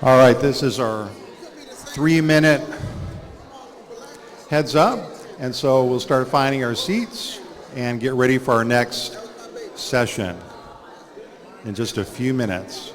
All right, this is our 3-minute heads up, and so we'll start finding our seats and get ready for our next session in just a few minutes.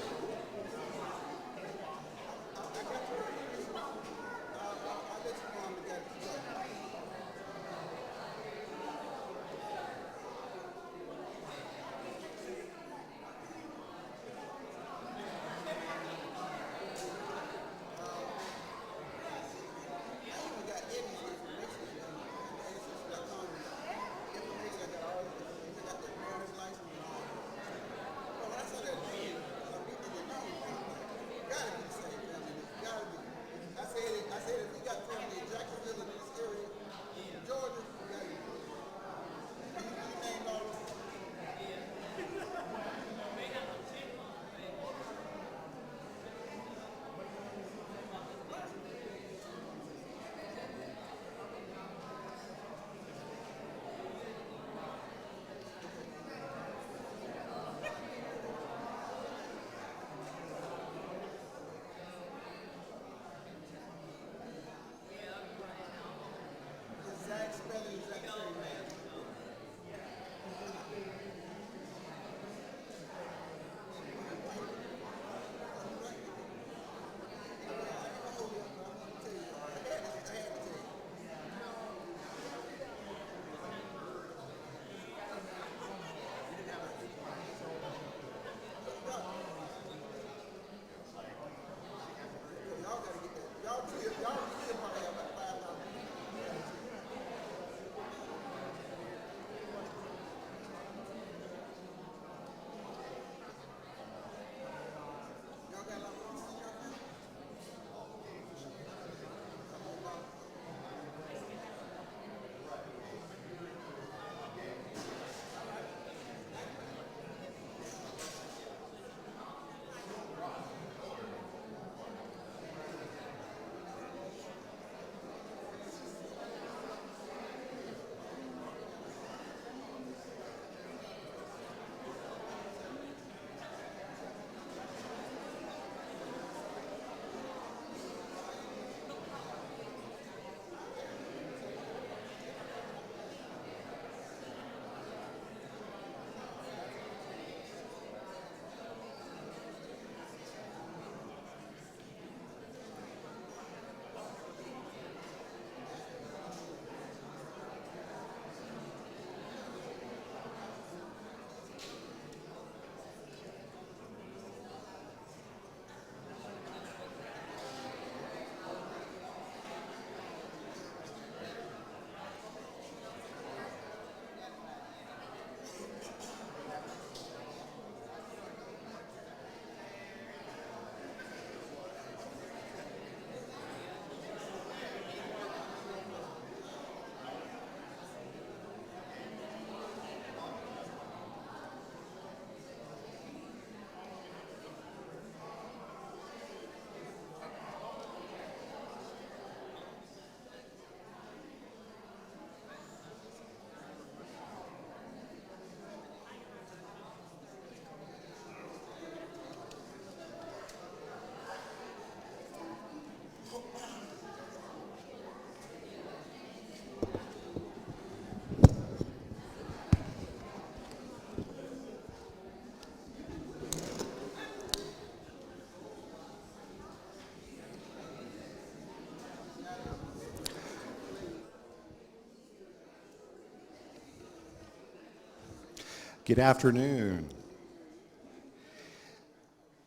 Good afternoon.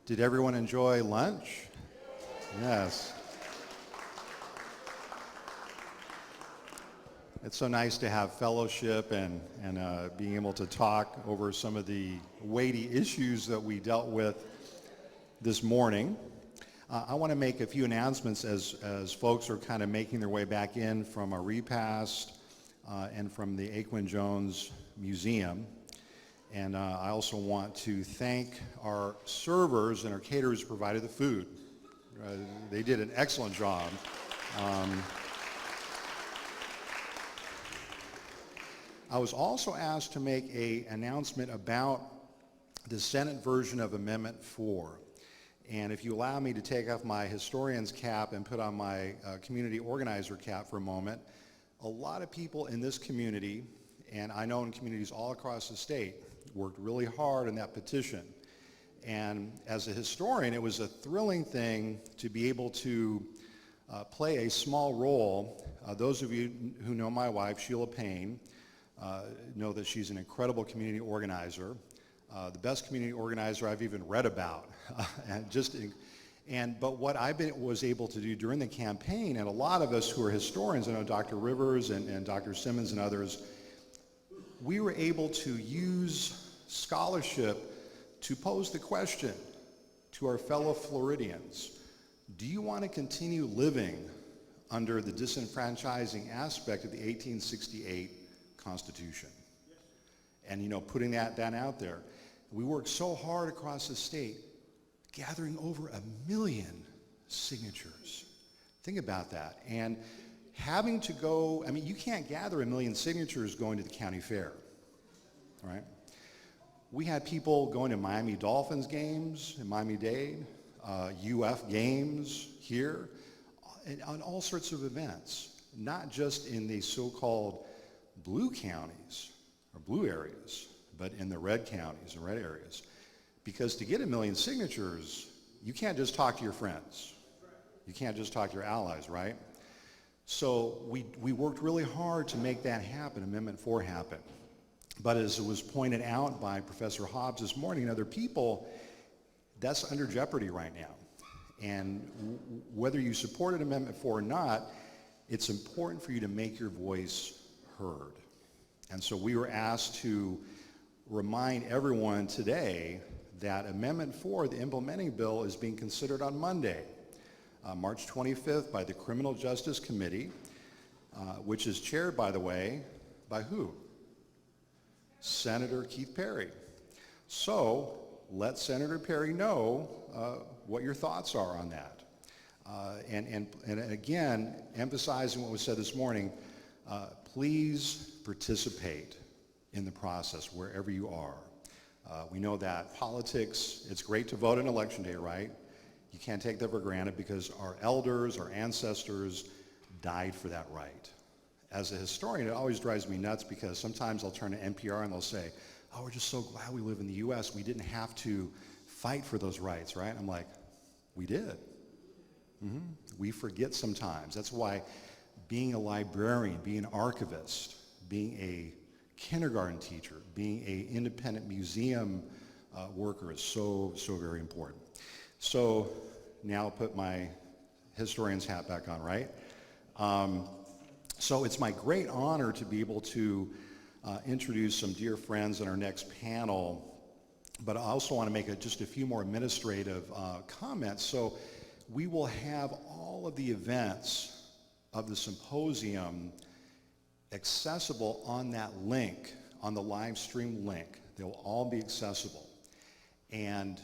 Did everyone enjoy lunch? Yes. It's so nice to have fellowship and being able to talk over some of the weighty issues that we dealt with this morning. I want to make a few announcements as folks are kind of making their way back in from a repast and from the Aquin Jones Museum. And I also want to thank our servers and our caterers who provided the food. They did an excellent job. I was also asked to make an announcement about the Senate version of Amendment 4. And if you allow me to take off my historian's cap and put on my community organizer cap for a moment, a lot of people in this community, and I know in communities all across the state, worked really hard on that petition. And as a historian, it was a thrilling thing to be able to play a small role. Those of you who know my wife, Sheila Payne, know that she's an incredible community organizer, the best community organizer I've even read about. But what I was able to do during the campaign, and a lot of us who are historians, I know Dr. Rivers and Dr. Simmons and others, we were able to use scholarship to pose the question to our fellow Floridians: do you want to continue living under the disenfranchising aspect of the 1868 Constitution? And putting that out there. We worked so hard across the state, gathering over 1 million signatures. Think about that. And having to go, you can't gather 1 million signatures going to the county fair, right? We had people going to Miami Dolphins games in Miami-Dade, UF games here, on all sorts of events, not just in the so-called blue counties or blue areas, but in the red counties and red areas. Because to get 1 million signatures, you can't just talk to your friends. You can't just talk to your allies, right? So we worked really hard to make that happen, Amendment 4 happen. But as it was pointed out by Professor Hobbs this morning and other people, that's under jeopardy right now. And whether you supported Amendment 4 or not, it's important for you to make your voice heard. And so we were asked to remind everyone today that Amendment 4, the implementing bill, is being considered on Monday, March 25th, by the Criminal Justice Committee, which is chaired, by the way, by who? Senator Keith Perry. So let Senator Perry know what your thoughts are on that. And again, emphasizing what was said this morning, please participate in the process wherever you are. We know that politics, it's great to vote on Election Day, right? You can't take that for granted because our elders, our ancestors died for that right. As a historian, it always drives me nuts because sometimes I'll turn to NPR and they'll say, oh, we're just so glad we live in the US. We didn't have to fight for those rights, right? I'm like, we did. We forget sometimes. That's why being a librarian, being an archivist, being a kindergarten teacher, being an independent museum worker is so very important. So now I'll put my historian's hat back on, right? So it's my great honor to be able to introduce some dear friends in our next panel, but I also want to make just a few more administrative comments. So we will have all of the events of the symposium accessible on that link, on the live stream link. They will all be accessible. And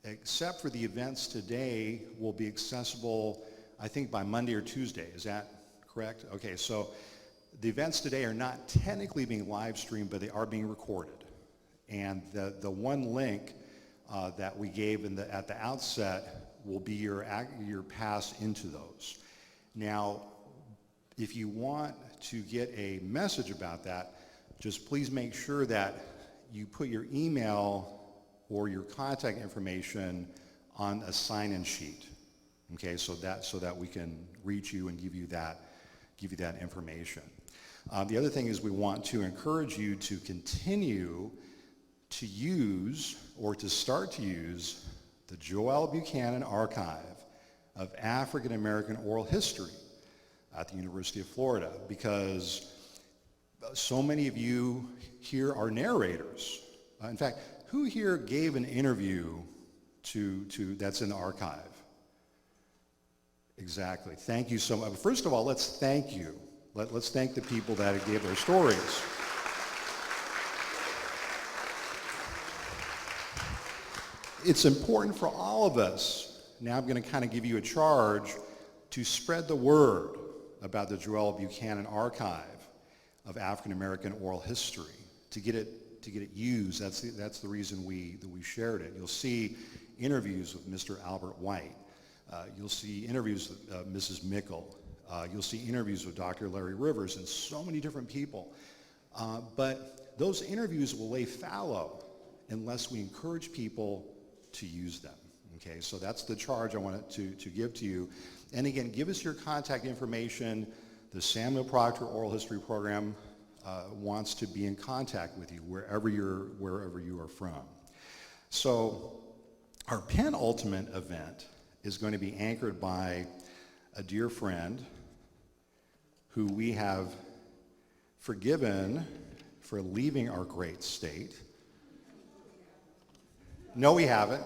except for the events today will be accessible, I think, by Monday or Tuesday. Is that correct? Okay, so the events today are not technically being live streamed, but they are being recorded. And the one link that we gave at the outset will be your pass into those. Now, if you want to get a message about that, just please make sure that you put your email or your contact information on a sign-in sheet. Okay, so that we can reach you and give you that information. The other thing is we want to encourage you to continue to use or to start to use the Joel Buchanan Archive of African American Oral History at the University of Florida, because so many of you here are narrators. In fact, who here gave an interview to that's in the archive? Exactly. Thank you so much. First of all, let's thank you. Let's thank the people that gave their stories. It's important for all of us. Now I'm going to kind of give you a charge to spread the word about the Joel Buchanan Archive of African American Oral History, to get it used. That's the reason we shared it. You'll see interviews with Mr. Albert White. You'll see interviews with Mrs. Mickle. You'll see interviews with Dr. Larry Rivers and so many different people. But those interviews will lay fallow unless we encourage people to use them. Okay, so that's the charge I wanted to give to you. And again, give us your contact information. The Samuel Proctor Oral History Program wants to be in contact with you wherever you are from. So our penultimate event is going to be anchored by a dear friend who we have forgiven for leaving our great state. No, we haven't.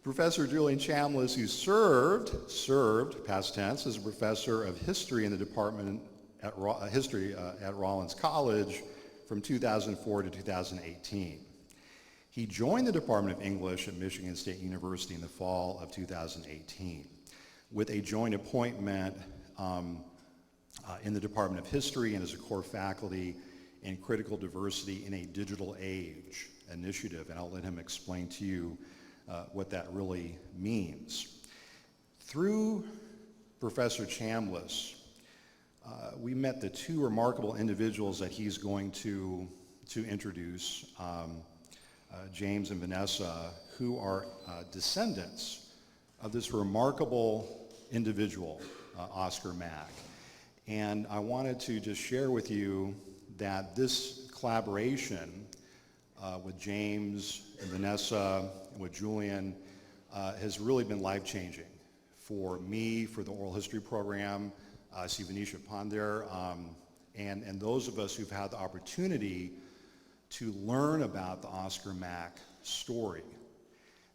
Professor Julian Chambliss, who served, past tense, as a professor of history in the department at history at Rollins College from 2004 to 2018. He joined the Department of English at Michigan State University in the fall of 2018 with a joint appointment in the Department of History and as a core faculty in critical diversity in a digital age initiative, and I'll let him explain to you what that really means. Through Professor Chambliss, we met the two remarkable individuals that he's going to introduce, James and Vanessa, who are descendants of this remarkable individual, Oscar Mack. And I wanted to just share with you that this collaboration with James and Vanessa and with Julian has really been life-changing for me, for the oral history program. I see Venetia Pond there, and those of us who've had the opportunity to learn about the Oscar Mack story.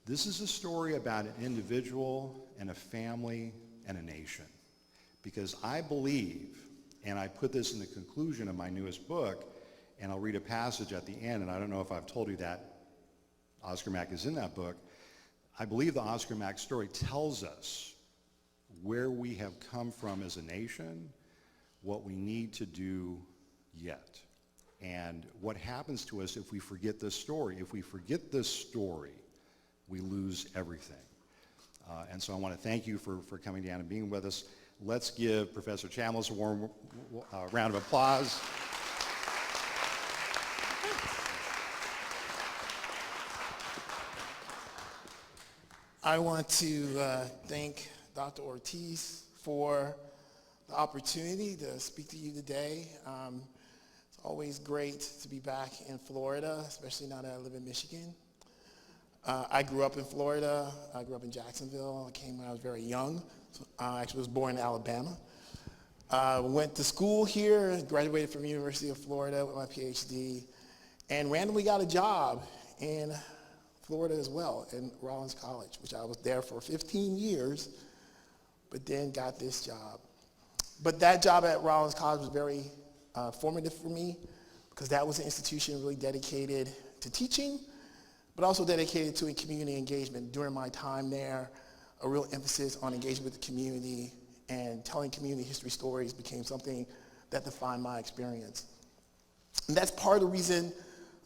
This is a story about an individual and a family and a nation. Because I believe, and I put this in the conclusion of my newest book, and I'll read a passage at the end, and I don't know if I've told you that Oscar Mack is in that book. I believe the Oscar Mack story tells us where we have come from as a nation, what we need to do yet, and what happens to us if we forget this story. If we forget this story, we lose everything. And so I want to thank you for coming down and being with us. Let's give Professor Chambliss a warm round of applause. I want to thank Dr. Ortiz for the opportunity to speak to you today. It's always great to be back in Florida, especially now that I live in Michigan. I grew up in Florida. I grew up in Jacksonville. I came when I was very young. I actually was born in Alabama. Went to school here, graduated from the University of Florida with my PhD, and randomly got a job in Florida as well, in Rollins College, which I was there for 15 years, but then got this job. But that job at Rollins College was very formative for me, because that was an institution really dedicated to teaching, but also dedicated to community engagement. During my time there, a real emphasis on engaging with the community and telling community history stories became something that defined my experience. And that's part of the reason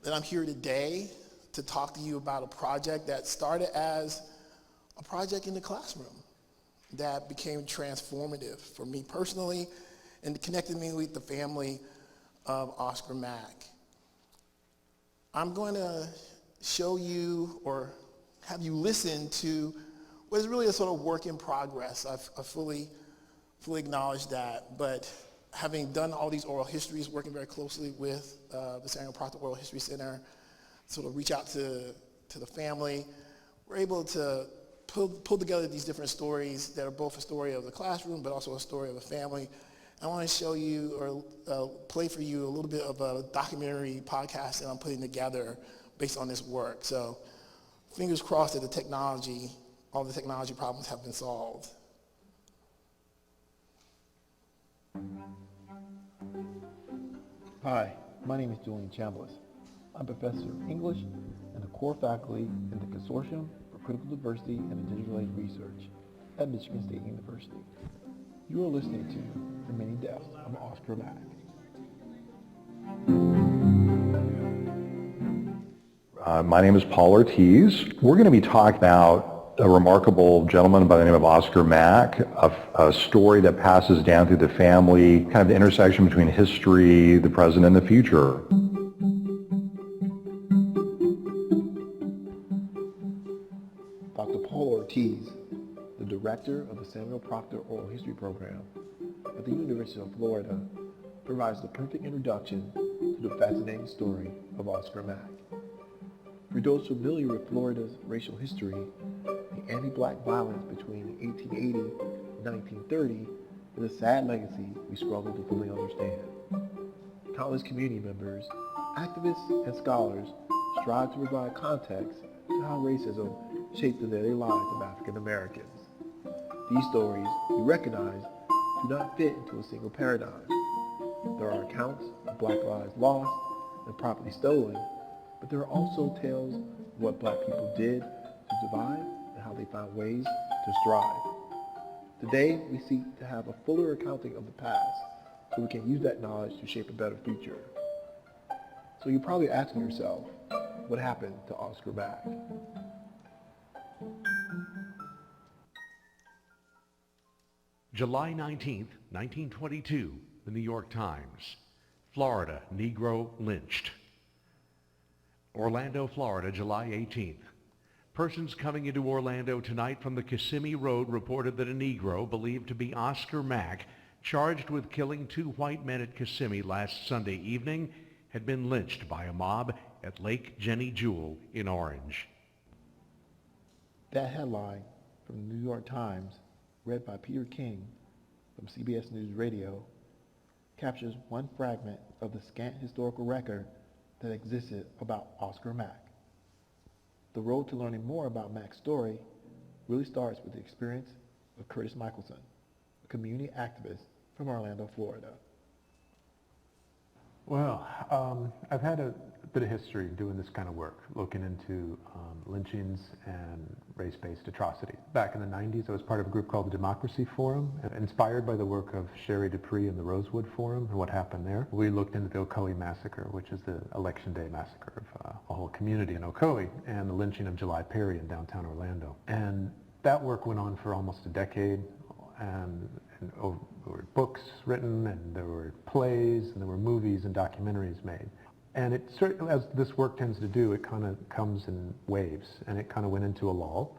that I'm here today to talk to you about a project that started as a project in the classroom that became transformative for me personally and connected me with the family of Oscar Mack. I'm going to show you or have you listen to what is really a sort of work in progress. I fully acknowledge that, but having done all these oral histories, working very closely with the Samuel Proctor Oral History Center, sort of reach out to the family, we're able to pull together these different stories that are both a story of the classroom, but also a story of a family. I want to show you or play for you a little bit of a documentary podcast that I'm putting together based on this work. So fingers crossed that all the technology problems have been solved. Hi, my name is Julian Chambliss. I'm professor of English and a core faculty in the Consortium for Critical Diversity and Digital Age Research at Michigan State University. You are listening to The Many Deaths of Oscar Mack. My name is Paul Ortiz. We're going to be talking about a remarkable gentleman by the name of Oscar Mack, a story that passes down through the family, kind of the intersection between history, the present, and the future. Dr. Paul Ortiz, the director of the Samuel Proctor Oral History Program at the University of Florida, provides the perfect introduction to the fascinating story of Oscar Mack. For those familiar with Florida's racial history, the anti-black violence between 1880 and 1930 is a sad legacy we struggle to fully understand. Countless community members, activists, and scholars strive to provide context to how racism shaped the daily lives of African Americans. These stories, we recognize, do not fit into a single paradigm. There are accounts of Black lives lost and property stolen, but there are also tales of what Black people did to survive and how they found ways to strive. Today, we seek to have a fuller accounting of the past so we can use that knowledge to shape a better future. So you're probably asking yourself, what happened to Oscar Mack? July 19th, 1922, the New York Times. Florida, Negro lynched. Orlando, Florida, July 18th. Persons coming into Orlando tonight from the Kissimmee Road reported that a Negro, believed to be Oscar Mack, charged with killing two white men at Kissimmee last Sunday evening, had been lynched by a mob at Lake Jenny Jewel in Orange. That headline from the New York Times, read by Peter King from CBS News Radio, captures one fragment of the scant historical record that existed about Oscar Mack. The road to learning more about Mack's story really starts with the experience of Curtis Michelson, a community activist from Orlando, Florida. Well, I've had a bit of history doing this kind of work, looking into lynchings and race-based atrocities. Back in the 90s, I was part of a group called the Democracy Forum, inspired by the work of Sherry Dupree and the Rosewood Forum and what happened there. We looked into the Ocoee Massacre, which is the Election Day massacre of a whole community in Ocoee, and the lynching of July Perry in downtown Orlando. And that work went on for almost a decade, and there were books written, and there were plays, and there were movies and documentaries made. And it certainly, as this work tends to do, it kind of comes in waves, and it kind of went into a lull.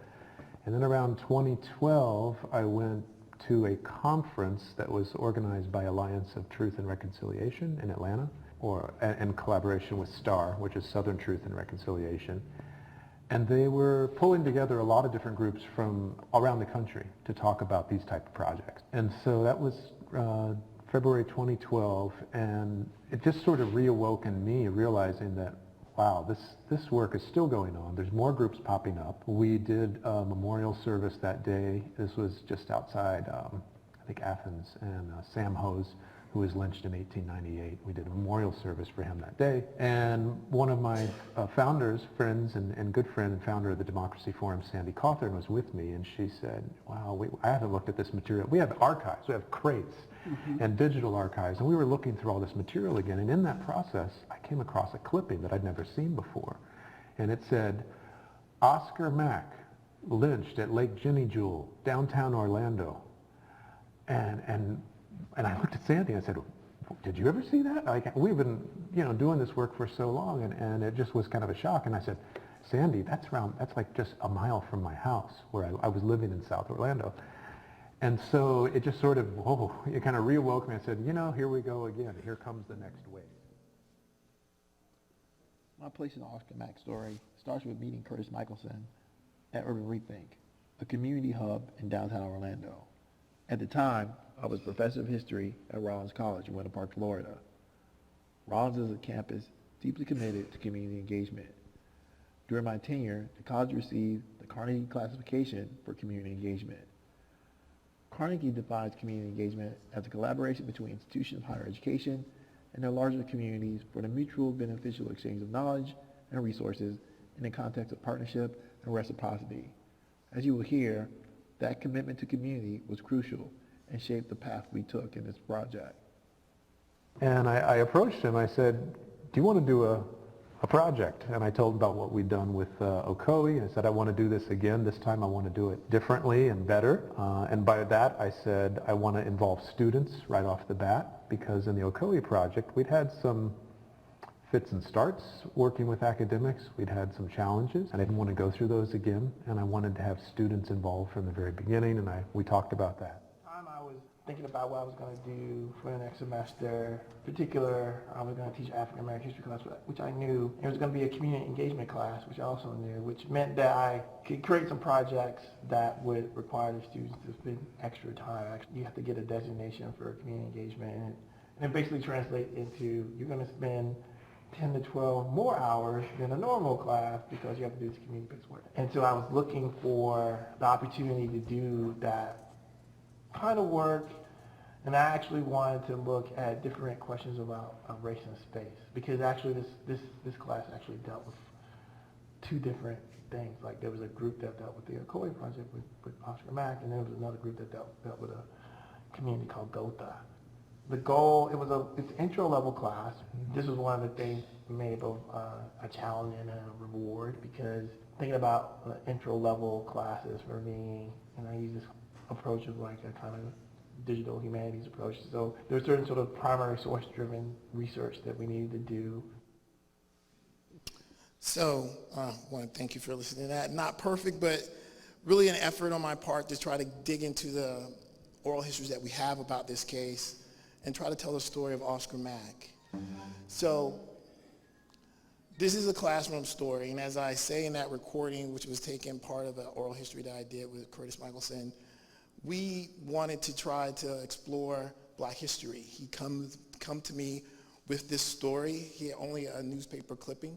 And then around 2012, I went to a conference that was organized by Alliance of Truth and Reconciliation in Atlanta, in collaboration with STAR, which is Southern Truth and Reconciliation. And they were pulling together a lot of different groups from around the country to talk about these type of projects. And so that was February 2012, and it just sort of reawoke in me, realizing that, wow, this work is still going on. There's more groups popping up. We did a memorial service that day. This was just outside, I think, Athens, and Sam Hose, who was lynched in 1898. We did a memorial service for him that day. And one of my founders, friends, and good friend and founder of the Democracy Forum, Sandy Cawthorn, was with me, and she said, wow, I haven't looked at this material. We have archives, we have crates and digital archives, and we were looking through all this material again, and in that process, I came across a clipping that I'd never seen before. And it said, Oscar Mack lynched at Lake Jenny Jewel, downtown Orlando. And I looked at Sandy and I said, did you ever see that? Like, we've been, doing this work for so long, and it just was kind of a shock. And I said, Sandy, that's like just a mile from my house where I was living in South Orlando. And so it just sort of, it kind of reawoke me. I said, here we go again. Here comes the next wave. My place in the Oscar Mack story starts with meeting Curtis Michelson at Urban Rethink, a community hub in downtown Orlando. At the time, I was professor of history at Rollins College in Winter Park, Florida. Rollins is a campus deeply committed to community engagement. During my tenure, the college received the Carnegie classification for community engagement. Carnegie defines community engagement as a collaboration between institutions of higher education and their larger communities for the mutual beneficial exchange of knowledge and resources in the context of partnership and reciprocity. As you will hear, that commitment to community was crucial and shaped the path we took in this project. And I approached him. I said, do you want to do a project. And I told him about what we'd done with Ocoee. I said, I want to do this again. This time I want to do it differently and better. And by that I said, I want to involve students right off the bat, because in the Ocoee project we'd had some fits and starts working with academics. We'd had some challenges. I didn't want to go through those again, and I wanted to have students involved from the very beginning, and we talked about that. I was thinking about what I was going to do for the next semester. In particular, I was going to teach African American history class, which I knew. It was going to be a community engagement class, which I also knew, which meant that I could create some projects that would require the students to spend extra time. Actually, you have to get a designation for community engagement, and it basically translates into you're going to spend 10 to 12 more hours than a normal class because you have to do this community-based work. And so I was looking for the opportunity to do that kind of work, and I actually wanted to look at different questions about race and space, because actually this class actually dealt with two different things. Like there was a group that dealt with the Ocoee project with Oscar Mack, and there was another group that dealt with a community called Gotha. The goal, it's an intro level class. This was one of the things we made both a challenge and a reward, because thinking about intro level classes for me, and I use this approach of like a kind of digital humanities approach. So there was certain sort of primary source driven research that we needed to do. So I want to thank you for listening to that. Not perfect, but really an effort on my part to try to dig into the oral histories that we have about this case and try to tell the story of Oscar Mack. So this is a classroom story, and as I say in that recording, which was taken part of the oral history that I did with Curtis Michelson, we wanted to try to explore Black history. He come to me with this story. He had only a newspaper clipping,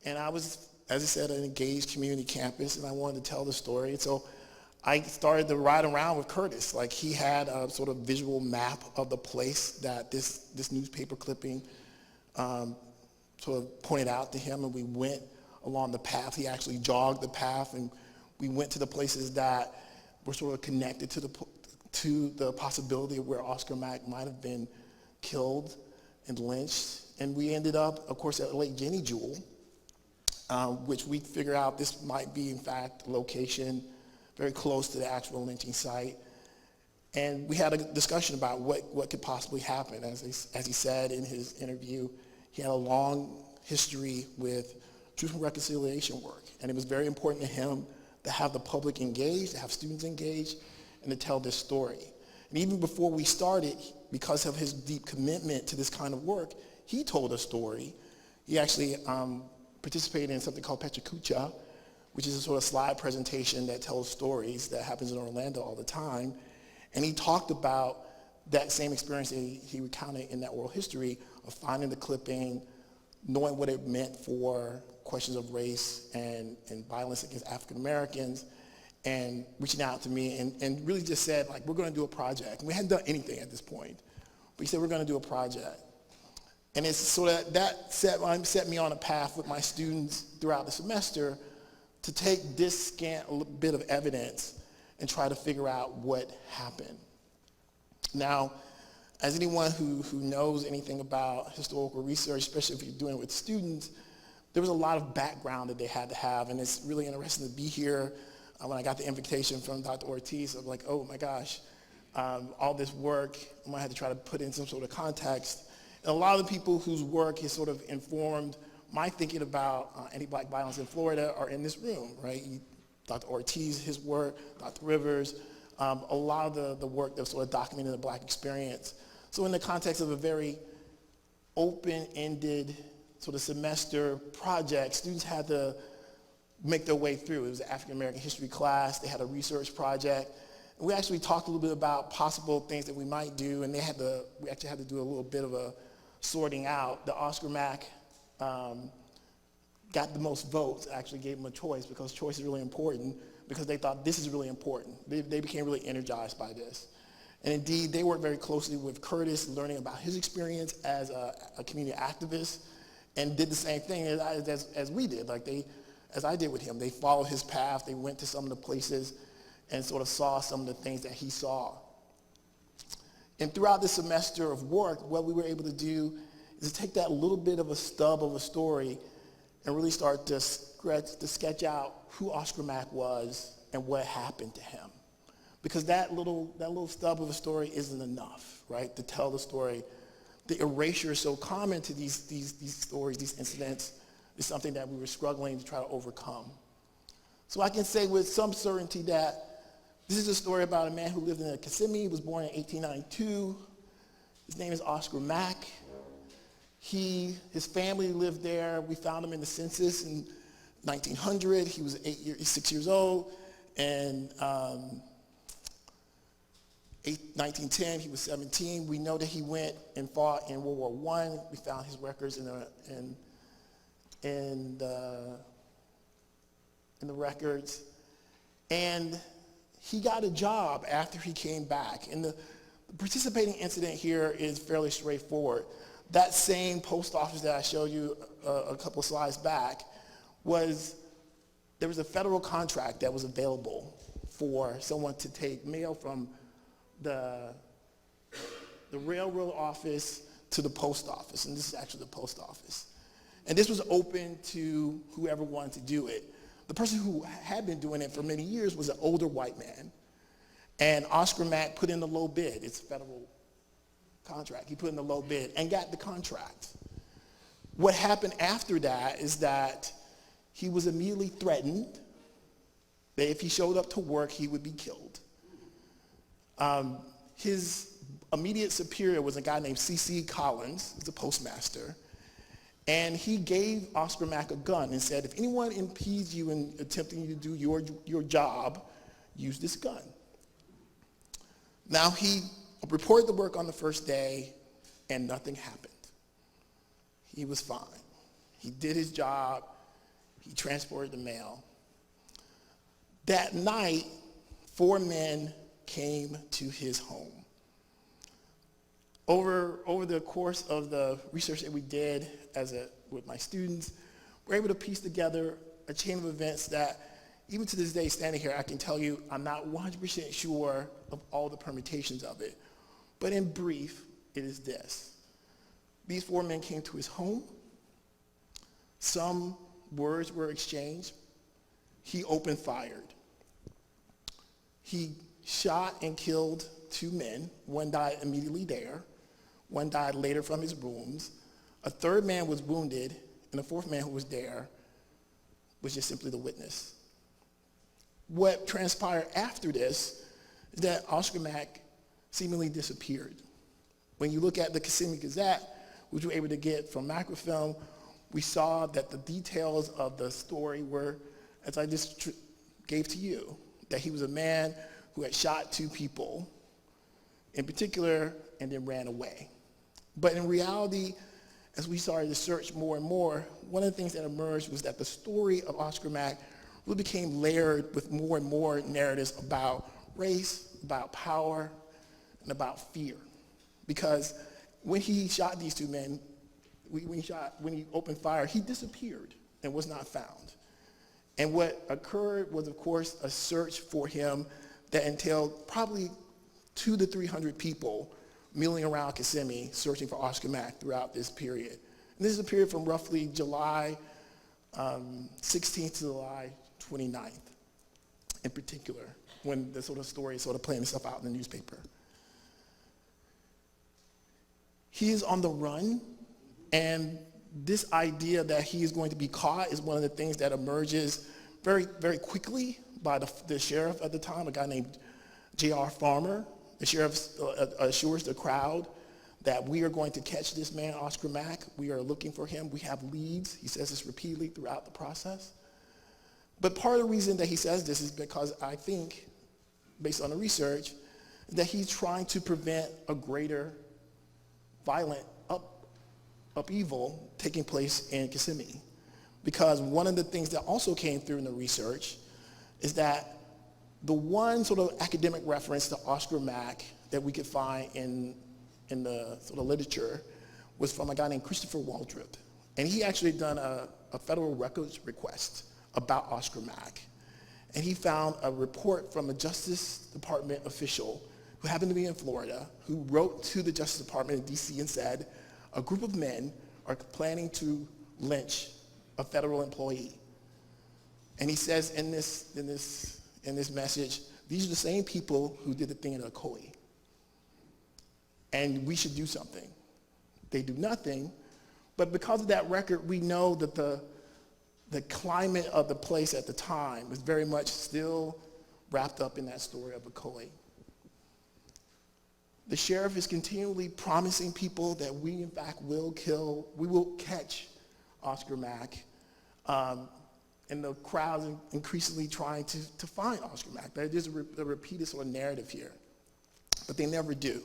and I was, as I said, an engaged community campus, and I wanted to tell the story. And so I started to ride around with Curtis. Like he had a sort of visual map of the place that this newspaper clipping sort of pointed out to him, and we went along the path. He actually jogged the path, and we went to the places that were sort of connected to the possibility of where Oscar Mack might have been killed and lynched. And we ended up, of course, at Lake Jenny Jewel, which we figured out this might be, in fact, a location very close to the actual lynching site. And we had a discussion about what could possibly happen. As he said in his interview, he had a long history with truth and reconciliation work. And it was very important to him to have the public engaged, to have students engaged, and to tell this story. And even before we started, because of his deep commitment to this kind of work, he told a story. He actually participated in something called Pechacucha, which is a sort of slide presentation that tells stories that happens in Orlando all the time. And he talked about that same experience that he recounted in that oral history of finding the clipping, knowing what it meant for questions of race and violence against African Americans, and reaching out to me and really just said, like, we're going to do a project. And we hadn't done anything at this point, but he said, we're going to do a project. And it's sort of that set me on a path with my students throughout the semester to take this scant bit of evidence and try to figure out what happened. Now, as anyone who knows anything about historical research, especially if you're doing it with students, there was a lot of background that they had to have, and it's really interesting to be here. When I got the invitation from Dr. Ortiz, I'm like, oh my gosh, all this work, I'm gonna have to try to put in some sort of context. And a lot of the people whose work has sort of informed my thinking about anti-Black violence in Florida are in this room, right? Dr. Ortiz, his work, Dr. Rivers, a lot of the work that's sort of documenting the Black experience. So in the context of a very open-ended sort of semester project, students had to make their way through. It was an African American history class. They had a research project. And we actually talked a little bit about possible things that we might do, and we actually had to do a little bit of a sorting out. The Oscar Mack got the most votes. I actually gave them a choice because choice is really important, because they thought this is really important. They became really energized by this. And indeed, they worked very closely with Curtis, learning about his experience as a community activist, and did the same thing as we did, as I did with him. They followed his path. They went to some of the places and sort of saw some of the things that he saw. And throughout the semester of work, what we were able to do is to take that little bit of a stub of a story and really start to sketch out who Oscar Mack was and what happened to him. Because that little stub of a story isn't enough, right, to tell the story. The erasure is so common to these stories, these incidents, is something that we were struggling to try to overcome. So I can say with some certainty that this is a story about a man who lived in Kissimmee. He was born in 1892. His name is Oscar Mack. His family lived there. We found him in the census in 1900. He was 6 years old. And 1910, he was 17. We know that he went and fought in World War I. We found his records in the records. And he got a job after he came back. And the participating incident here is fairly straightforward. That same post office that I showed you a couple of slides back there was a federal contract that was available for someone to take mail from the railroad office to the post office, and this is actually the post office. And this was open to whoever wanted to do it. The person who had been doing it for many years was an older white man, and Oscar Mack put in the low bid. It's a federal contract. He put in the low bid and got the contract. What happened after that is that he was immediately threatened that if he showed up to work, he would be killed. His immediate superior was a guy named C.C. Collins, who's a postmaster, and he gave Oscar Mack a gun and said, if anyone impedes you in attempting to do your job, use this gun. Now, he reported to work on the first day, and nothing happened. He was fine. He did his job. He transported the mail. That night, 4 men came to his home. Over the course of the research that we did with my students, we're able to piece together a chain of events that, even to this day, standing here, I can tell you I'm not 100% sure of all the permutations of it. But in brief, it is this. These 4 men came to his home. Some words were exchanged. He opened fired. He shot and killed 2 men. One died immediately there. One died later from his wounds. A 3rd man was wounded, and the 4th man who was there was just simply the witness. What transpired after this is that Oscar Mack seemingly disappeared. When you look at the Kissimmee Gazette, which we were able to get from microfilm, we saw that the details of the story were, as I just gave to you, that he was a man who had shot 2 people in particular and then ran away. But in reality, as we started to search more and more, one of the things that emerged was that the story of Oscar Mack really became layered with more and more narratives about race, about power, and about fear. Because when he shot these 2 men, when he opened fire, he disappeared and was not found. And what occurred was, of course, a search for him that entailed probably 200 to 300 people milling around Kissimmee searching for Oscar Mack throughout this period. And this is a period from roughly July 16th to July 29th, in particular, when the sort of story is sort of playing itself out in the newspaper. He is on the run, and this idea that he is going to be caught is one of the things that emerges very, very quickly by the sheriff at the time, a guy named J.R. Farmer. The sheriff assures the crowd that we are going to catch this man, Oscar Mack. We are looking for him. We have leads. He says this repeatedly throughout the process. But part of the reason that he says this is because I think, based on the research, that he's trying to prevent a greater violent upheaval taking place in Kissimmee. Because one of the things that also came through in the research is that the one sort of academic reference to Oscar Mack that we could find in the sort of literature was from a guy named Christopher Waldrop. And he actually done a federal records request about Oscar Mack. And he found a report from a Justice Department official who happened to be in Florida, who wrote to the Justice Department in DC and said, a group of men are planning to lynch a federal employee. And he says in this message, these are the same people who did the thing at Ocoee. And we should do something. They do nothing, but because of that record, we know that the climate of the place at the time was very much still wrapped up in that story of Ocoee. The sheriff is continually promising people that we, in fact, will catch Oscar Mack. And the crowd's increasingly trying to find Oscar Mack. There's a repeated sort of narrative here, but they never do.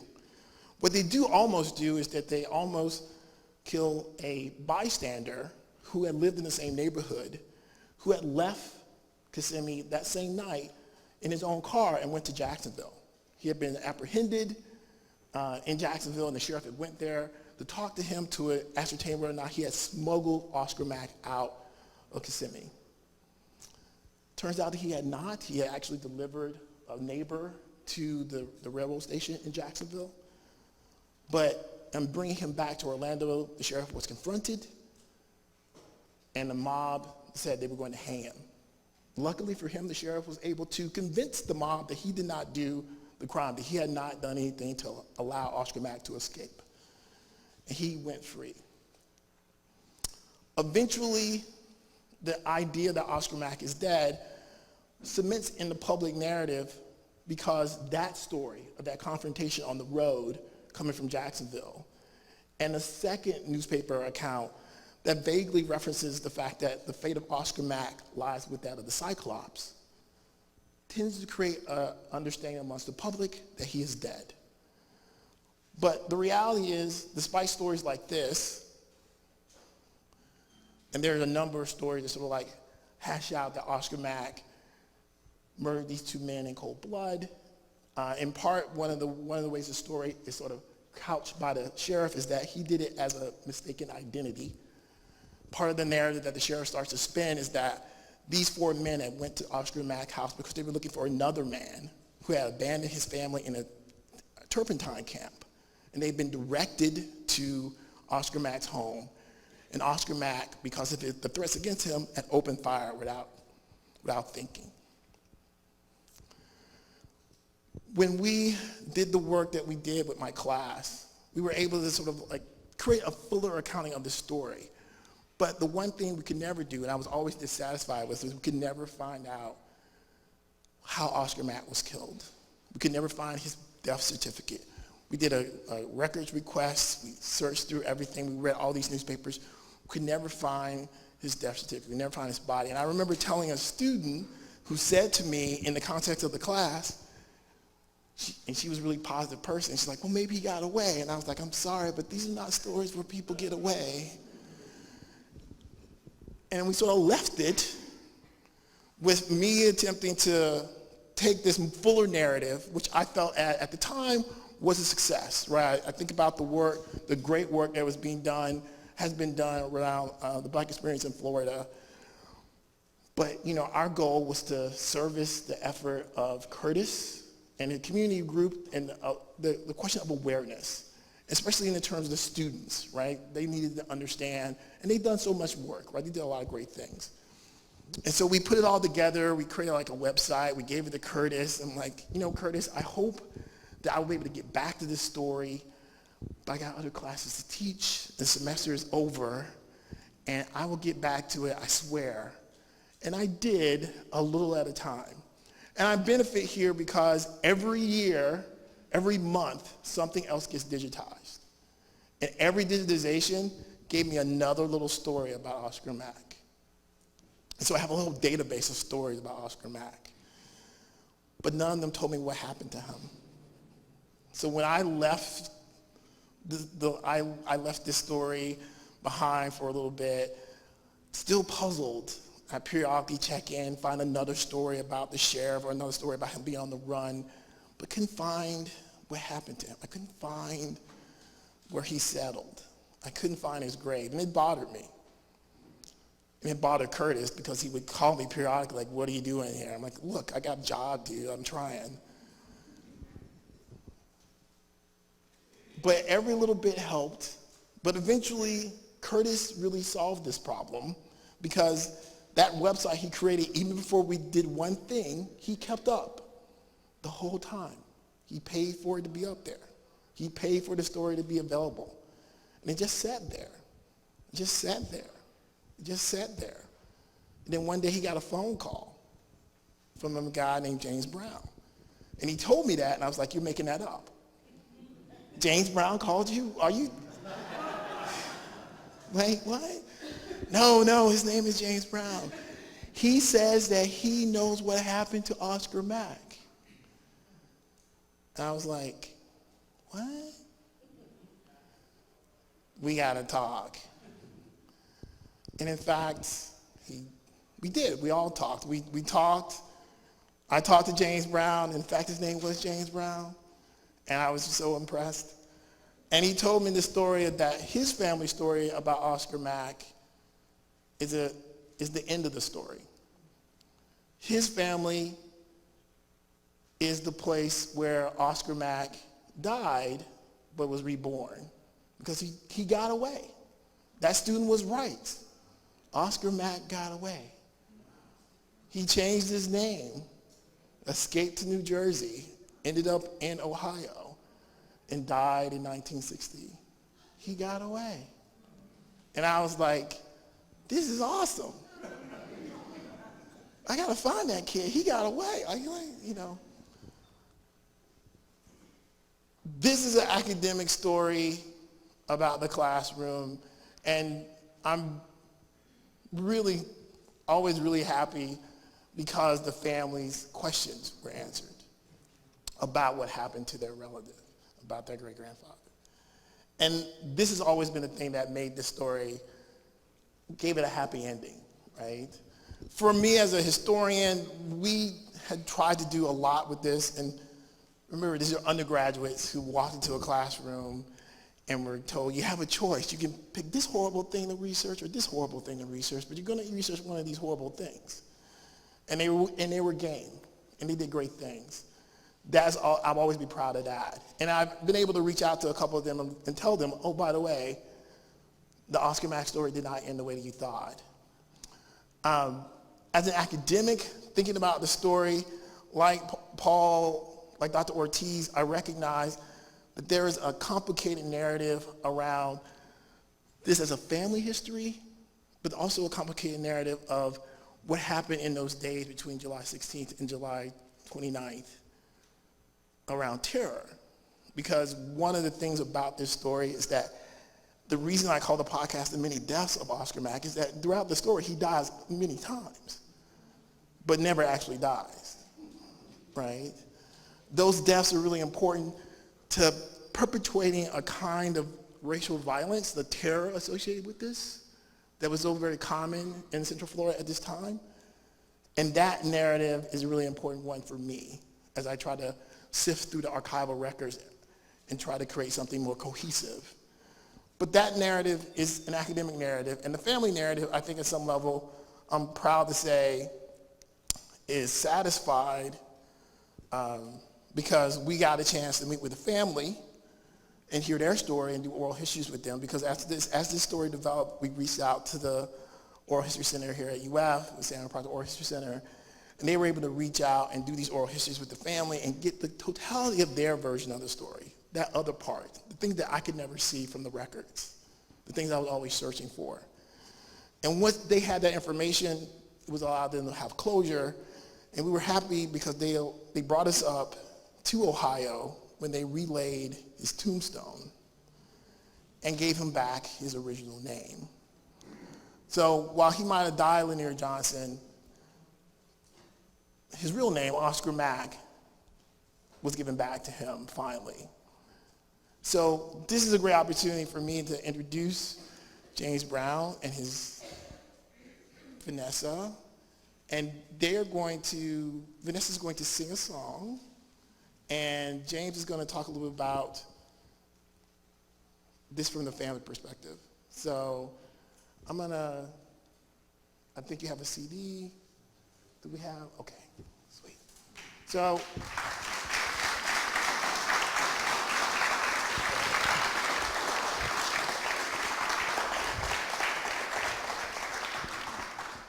What they do almost do is that they almost kill a bystander who had lived in the same neighborhood, who had left Kissimmee that same night in his own car and went to Jacksonville. He had been apprehended in Jacksonville, and the sheriff had went there to talk to him to ascertain whether or not he had smuggled Oscar Mack out of Kissimmee. Turns out that he had not. He had actually delivered a neighbor to the railroad station in Jacksonville. But in bringing him back to Orlando, the sheriff was confronted, and the mob said they were going to hang him. Luckily for him, the sheriff was able to convince the mob that he did not do the crime, that he had not done anything to allow Oscar Mack to escape. And he went free. Eventually, the idea that Oscar Mack is dead cements in the public narrative because that story of that confrontation on the road coming from Jacksonville, and a second newspaper account that vaguely references the fact that the fate of Oscar Mack lies with that of the Cyclops, tends to create an understanding amongst the public that he is dead. But the reality is, despite stories like this, and there's a number of stories that sort of like hash out that Oscar Mack murdered these two men in cold blood. In part, one of the ways the story is sort of couched by the sheriff is that he did it as a mistaken identity. Part of the narrative that the sheriff starts to spin is that these four men had went to Oscar Mack's house because they were looking for another man who had abandoned his family in a turpentine camp. And they'd been directed to Oscar Mack's home. And Oscar Mack, because of the threats against him, had opened fire without thinking. When we did the work that we did with my class, we were able to sort of like create a fuller accounting of the story. But the one thing we could never do, and I was always dissatisfied with, was we could never find out how Oscar Mack was killed. We could never find his death certificate. We did a records request. We searched through everything. We read all these newspapers. We could never find his death certificate. We never found his body. And I remember telling a student who said to me in the context of the class, and she was a really positive person, she's like, well, maybe he got away. And I was like, I'm sorry, but these are not stories where people get away. And we sort of left it with me attempting to take this fuller narrative, which I felt at the time was a success, right? I think about the work, the great work that was being done, has been done around the Black experience in Florida. But, you know, our goal was to service the effort of Curtis and the community group and the question of awareness, especially in the terms of the students, right? They needed to understand, and they've done so much work, right? They did a lot of great things. And so we put it all together. We created like a website. We gave it to Curtis. I'm like, you know, Curtis, I hope that I will be able to get back to this story, but I got other classes to teach. The semester is over, and I will get back to it, I swear. And I did, a little at a time. And I benefit here because every year, every month, something else gets digitized. And every digitization gave me another little story about Oscar Mack. And so I have a little database of stories about Oscar Mack. But none of them told me what happened to him. So when I left, I left this story behind for a little bit, still puzzled. I periodically check in, find another story about the sheriff or another story about him being on the run, but couldn't find what happened to him. I couldn't find where he settled. I couldn't find his grave, and it bothered me. And it bothered Curtis because he would call me periodically, like, what are you doing here? I'm like, look, I got a job, dude, I'm trying. But every little bit helped, but eventually Curtis really solved this problem because that website he created, even before we did one thing, he kept up the whole time. He paid for it to be up there. He paid for the story to be available. And it just sat there. It just sat there. It just sat there. And then one day he got a phone call from a guy named James Brown. And he told me that, and I was like, you're making that up. James Brown called you? Are you? Wait, what? No, his name is James Brown. He says that he knows what happened to Oscar Mack. And I was like, what? We got to talk. And in fact, we did. We all talked. We talked. I talked to James Brown. In fact, his name was James Brown. And I was so impressed. And he told me the story that his family story about Oscar Mack is the end of the story. His family is the place where Oscar Mack died but was reborn because he got away. That student was right. Oscar Mack got away. He changed his name, escaped to New Jersey, ended up in Ohio, and died in 1960. He got away. And I was like, this is awesome. I got to find that kid. He got away. This is an academic story about the classroom, and I'm always really happy because the family's questions were answered about what happened to their relative, about their great-grandfather. And this has always been the thing that made this story, gave it a happy ending, right? For me as a historian, we had tried to do a lot with this, and remember, these are undergraduates who walked into a classroom and were told, you have a choice. You can pick this horrible thing to research or this horrible thing to research, but you're going to research one of these horrible things. And they were game, and they did great things. That's all. I'll always be proud of that. And I've been able to reach out to a couple of them and tell them, oh, by the way, the Oscar Mack story did not end the way that you thought. As an academic, thinking about the story, like Paul, like Dr. Ortiz, I recognize that there is a complicated narrative around this as a family history, but also a complicated narrative of what happened in those days between July 16th and July 29th around terror. Because one of the things about this story is that the reason I call the podcast The Many Deaths of Oscar Mack is that throughout the story, he dies many times, but never actually dies, right? Those deaths are really important to perpetuating a kind of racial violence, the terror associated with this, that was so very common in Central Florida at this time. And that narrative is a really important one for me as I try to sift through the archival records and try to create something more cohesive. But that narrative is an academic narrative, and the family narrative, I think at some level, I'm proud to say, is satisfied because we got a chance to meet with the family and hear their story and do oral histories with them, because as this story developed, we reached out to the Oral History Center here at UF, the Santa Barbara Oral History Center, and they were able to reach out and do these oral histories with the family and get the totality of their version of the story, that other part, the things that I could never see from the records, the things I was always searching for. And once they had that information, it was allowed them to have closure, and we were happy because they brought us up to Ohio when they relayed his tombstone and gave him back his original name. So while he might have died Lanier Johnson, his real name, Oscar Mack, was given back to him finally. So this is a great opportunity for me to introduce James Brown and his Vanessa. And Vanessa's going to sing a song, and James is going to talk a little bit about this from the family perspective. So I think you have a CD. Do we have? Okay, sweet. So,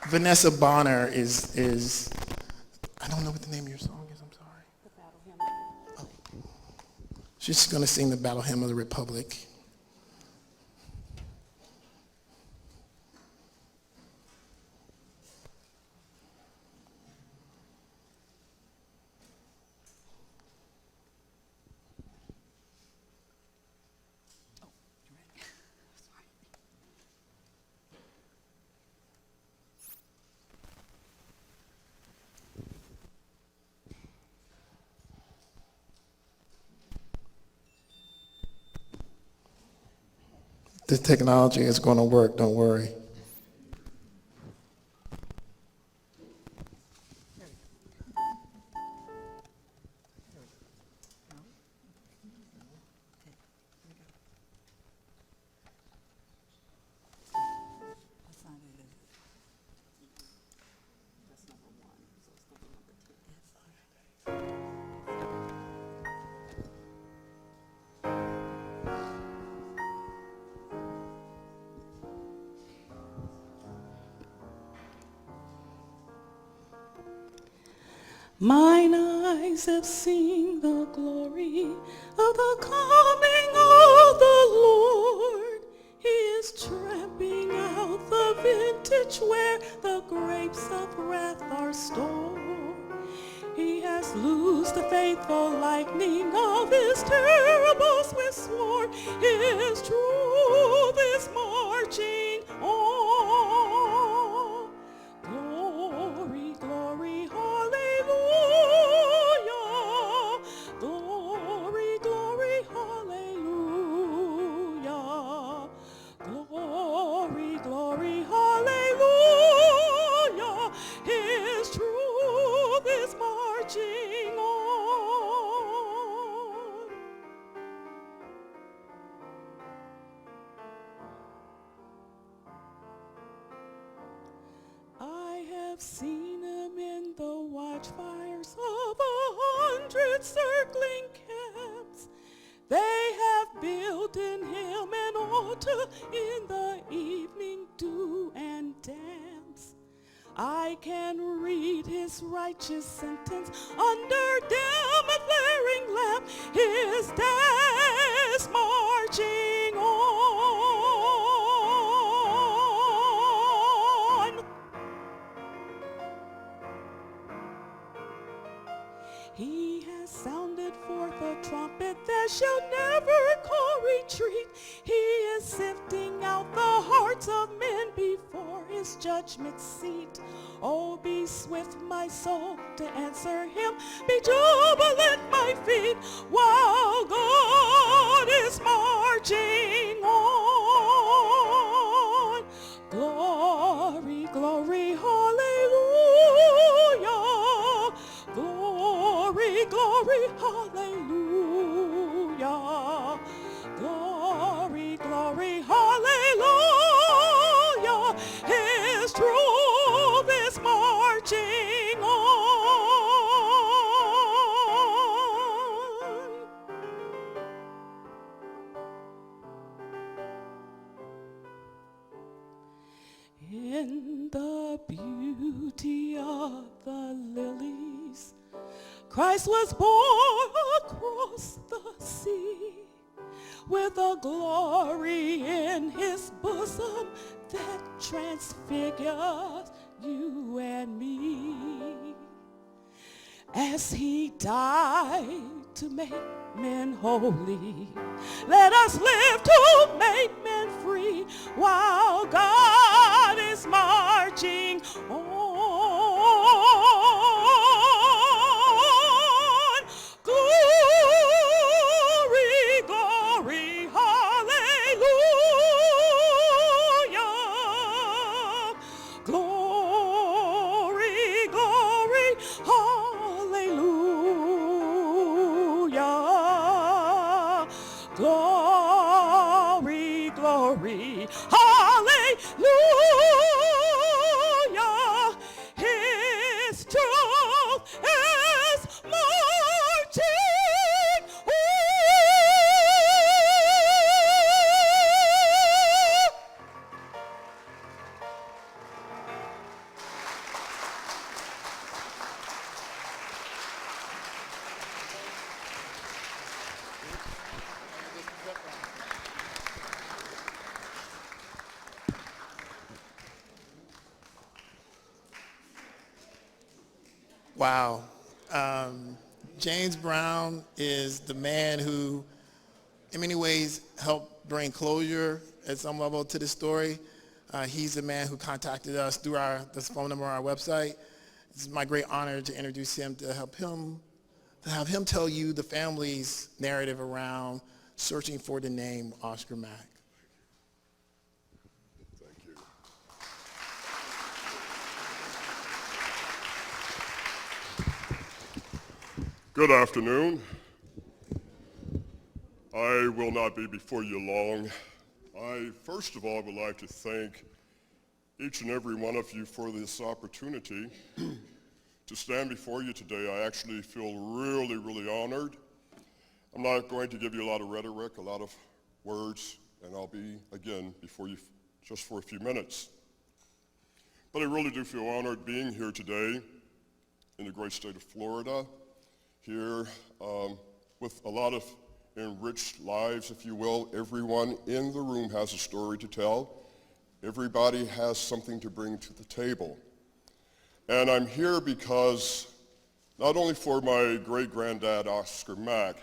Vanessa Bonner is, I don't know what the name of your song is, I'm sorry. The Battle Hymn. Oh. She's going to sing the Battle Hymn of the Republic. The technology is going to work, don't worry. Mine eyes have seen the glory of the coming of the Lord. He is tramping out the vintage where the grapes of wrath are stored. He has loosed the faithful lightning of his terrible swift sword. His truth is marching on. Glory, glory, hallelujah. Glory, glory, hallelujah. Glory, glory, hallelujah. His truth is marching on. I have seen him in the watchfires of 100 circling camps. They have built in him an altar in the evening dew and dance. I can read his righteous sentence under dim and flaring lamp. His days marching on. He has sounded forth a trumpet that shall never call retreat. He is sifting out the hearts of men before his judgment seat. Oh, be swift, my soul, to answer him. Be jubilant, my feet, while God is marching on. Glory, glory, hallelujah. Glory, glory, hallelujah. Glory, glory, hallelujah. His truth is marching on. In the beauty of the lilies, Christ was born across the sea, with a glory in his bosom that transfigures you and me. As he died to make men holy, let us live to make men free, while God is marching on. Glory, glory, hallelujah. Glory, glory, hallelujah. Glory, glory, hallelujah. His truth is marching on. Wow. James Brown is the man who, in many ways, helped bring closure at some level to the story. He's the man who contacted us through this phone number on our website. It's my great honor to introduce him, to have him tell you the family's narrative around searching for the name Oscar Mack. Thank you. Good afternoon. I will not be before you long. I, first of all, would like to thank each and every one of you for this opportunity to stand before you today. I actually feel really, really honored. I'm not going to give you a lot of rhetoric, a lot of words, and I'll be, again, before you just for a few minutes. But I really do feel honored being here today in the great state of Florida, here with a lot of enriched lives, if you will. Everyone in the room has a story to tell. Everybody has something to bring to the table. And I'm here because not only for my great-granddad, Oscar Mack,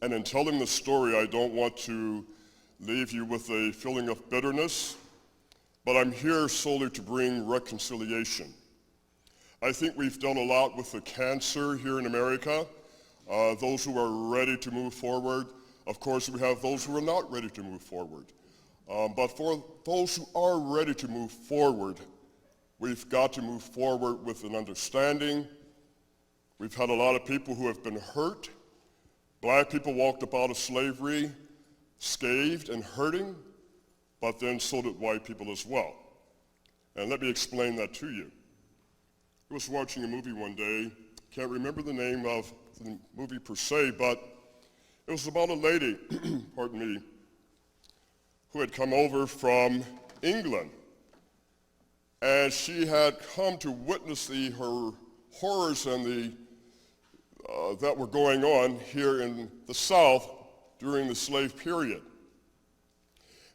and in telling the story, I don't want to leave you with a feeling of bitterness, but I'm here solely to bring reconciliation. I think we've done a lot with the cancer here in America. Those who are ready to move forward. Of course, we have those who are not ready to move forward. But for those who are ready to move forward, we've got to move forward with an understanding. We've had a lot of people who have been hurt. Black people walked up out of slavery, scathed and hurting, but then so did white people as well. And let me explain that to you. I was watching a movie one day, can't remember the name of the movie per se, but it was about a lady, pardon me, who had come over from England. And she had come to witness her horrors and that were going on here in the South during the slave period.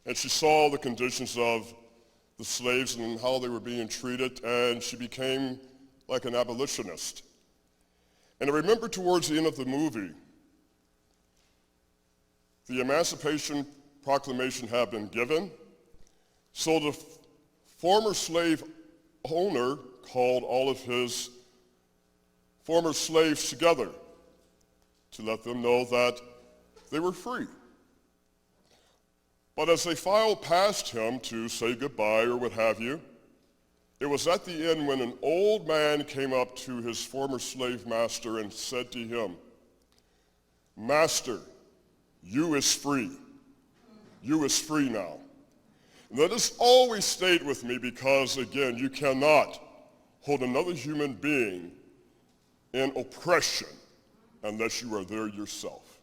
And she saw the conditions of the slaves and how they were being treated, and she became like an abolitionist. And I remember towards the end of the movie, the Emancipation Proclamation had been given, so the former slave owner called all of his former slaves together to let them know that they were free. But as they filed past him to say goodbye or what have you, it was at the end when an old man came up to his former slave master and said to him, "Master, you is free. You is free now." And that has always stayed with me because, again, you cannot hold another human being in oppression unless you are there yourself.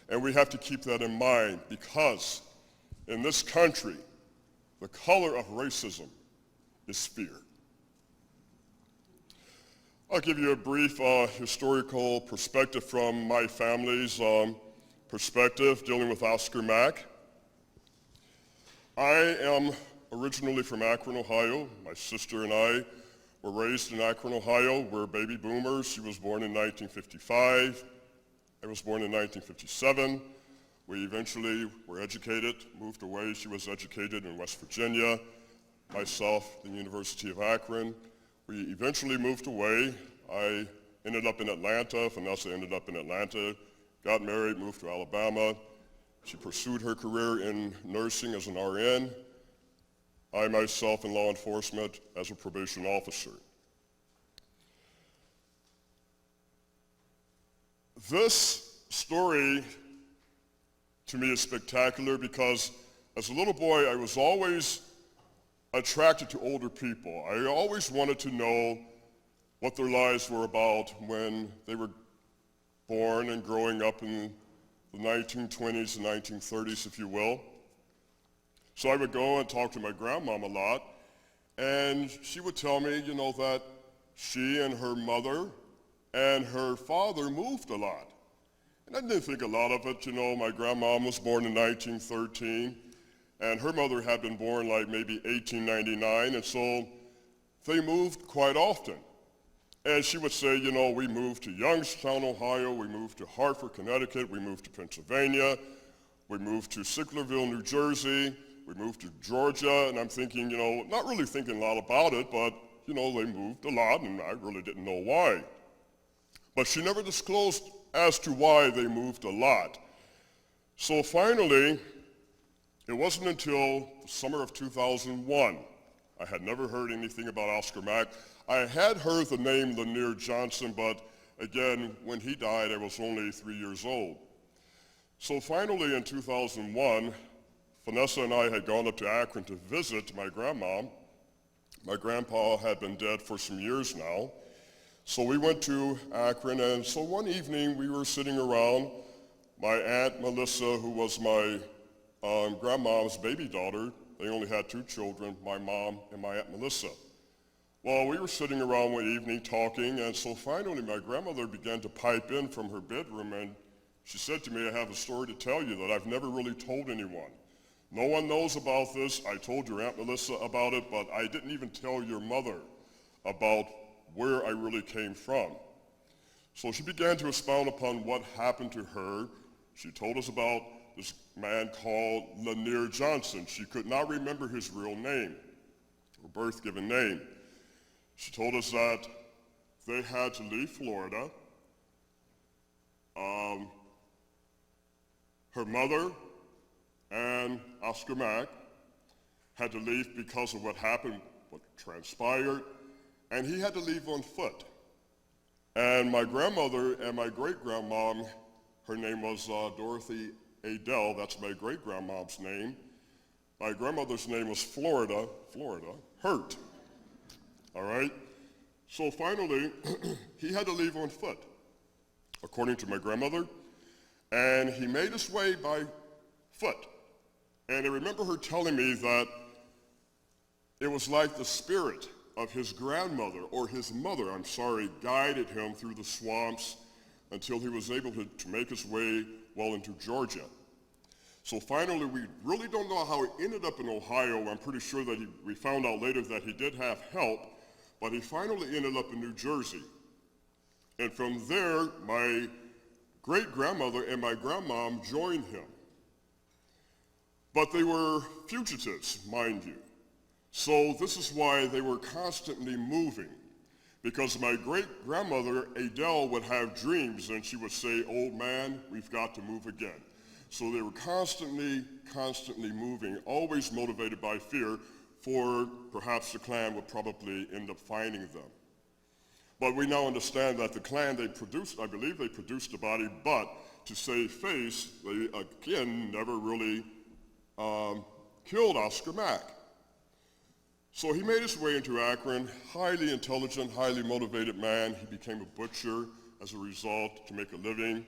And we have to keep that in mind because in this country, the color of racism is fear. I'll give you a brief historical perspective from my family's perspective dealing with Oscar Mack. I am originally from Akron, Ohio. My sister and I were raised in Akron, Ohio. We're baby boomers. She was born in 1955. I was born in 1957. We eventually were educated, moved away. She was educated in West Virginia. Myself, the University of Akron. We eventually moved away. I ended up in Atlanta. Vanessa ended up in Atlanta, got married, moved to Alabama. She pursued her career in nursing as an RN. I myself in law enforcement as a probation officer. This story to me is spectacular because as a little boy I was always attracted to older people. I always wanted to know what their lives were about when they were born and growing up in the 1920s and 1930s, if you will. So I would go and talk to my grandmom a lot, and she would tell me, that she and her mother and her father moved a lot. And I didn't think a lot of it. My grandmom was born in 1913. And her mother had been born like maybe 1899, and so they moved quite often. And she would say, you know, we moved to Youngstown, Ohio, we moved to Hartford, Connecticut, we moved to Pennsylvania, we moved to Sicklerville, New Jersey, we moved to Georgia, and I'm thinking, you know, not really thinking a lot about it, but, you know, they moved a lot, and I really didn't know why. But she never disclosed as to why they moved a lot. So finally, it wasn't until the summer of 2001, I had never heard anything about Oscar Mack. I had heard the name Lanier Johnson, but again, when he died, I was only 3 years old. So finally in 2001, Vanessa and I had gone up to Akron to visit my grandma. My grandpa had been dead for some years now. So we went to Akron, and so one evening we were sitting around. My Aunt Melissa, who was my grandma's baby daughter, they only had 2 children, my mom and my Aunt Melissa. Well, we were sitting around one evening talking, and so finally my grandmother began to pipe in from her bedroom, and she said to me, I have a story to tell you that I've never really told anyone. No one knows about this. I told your Aunt Melissa about it, but I didn't even tell your mother about where I really came from. So she began to expound upon what happened to her. She told us about this man called Lanier Johnson. She could not remember his real name, or birth-given name. She told us that they had to leave Florida. Her mother and Oscar Mack had to leave because of what happened, what transpired, and he had to leave on foot. And my grandmother and my great-grandmom, her name was Dorothy Adele, that's my great-grandmom's name. My grandmother's name was Florida, Hurt. All right? So finally, he had to leave on foot, according to my grandmother, and he made his way by foot. And I remember her telling me that it was like the spirit of his grandmother, or his mother, I'm sorry, guided him through the swamps until he was able to make his way well into Georgia. So finally, we really don't know how he ended up in Ohio. I'm pretty sure that we found out later that he did have help, but he finally ended up in New Jersey. And from there, my great-grandmother and my grandmom joined him. But they were fugitives, mind you. So this is why they were constantly moving, because my great-grandmother, Adele, would have dreams, and she would say, old man, we've got to move again. So they were constantly moving, always motivated by fear, for perhaps the Klan would probably end up finding them. But we now understand that the Klan, they produced, I believe they produced the body, but to save face, they again never really killed Oscar Mack. So he made his way into Akron, highly intelligent, highly motivated man. He became a butcher as a result to make a living.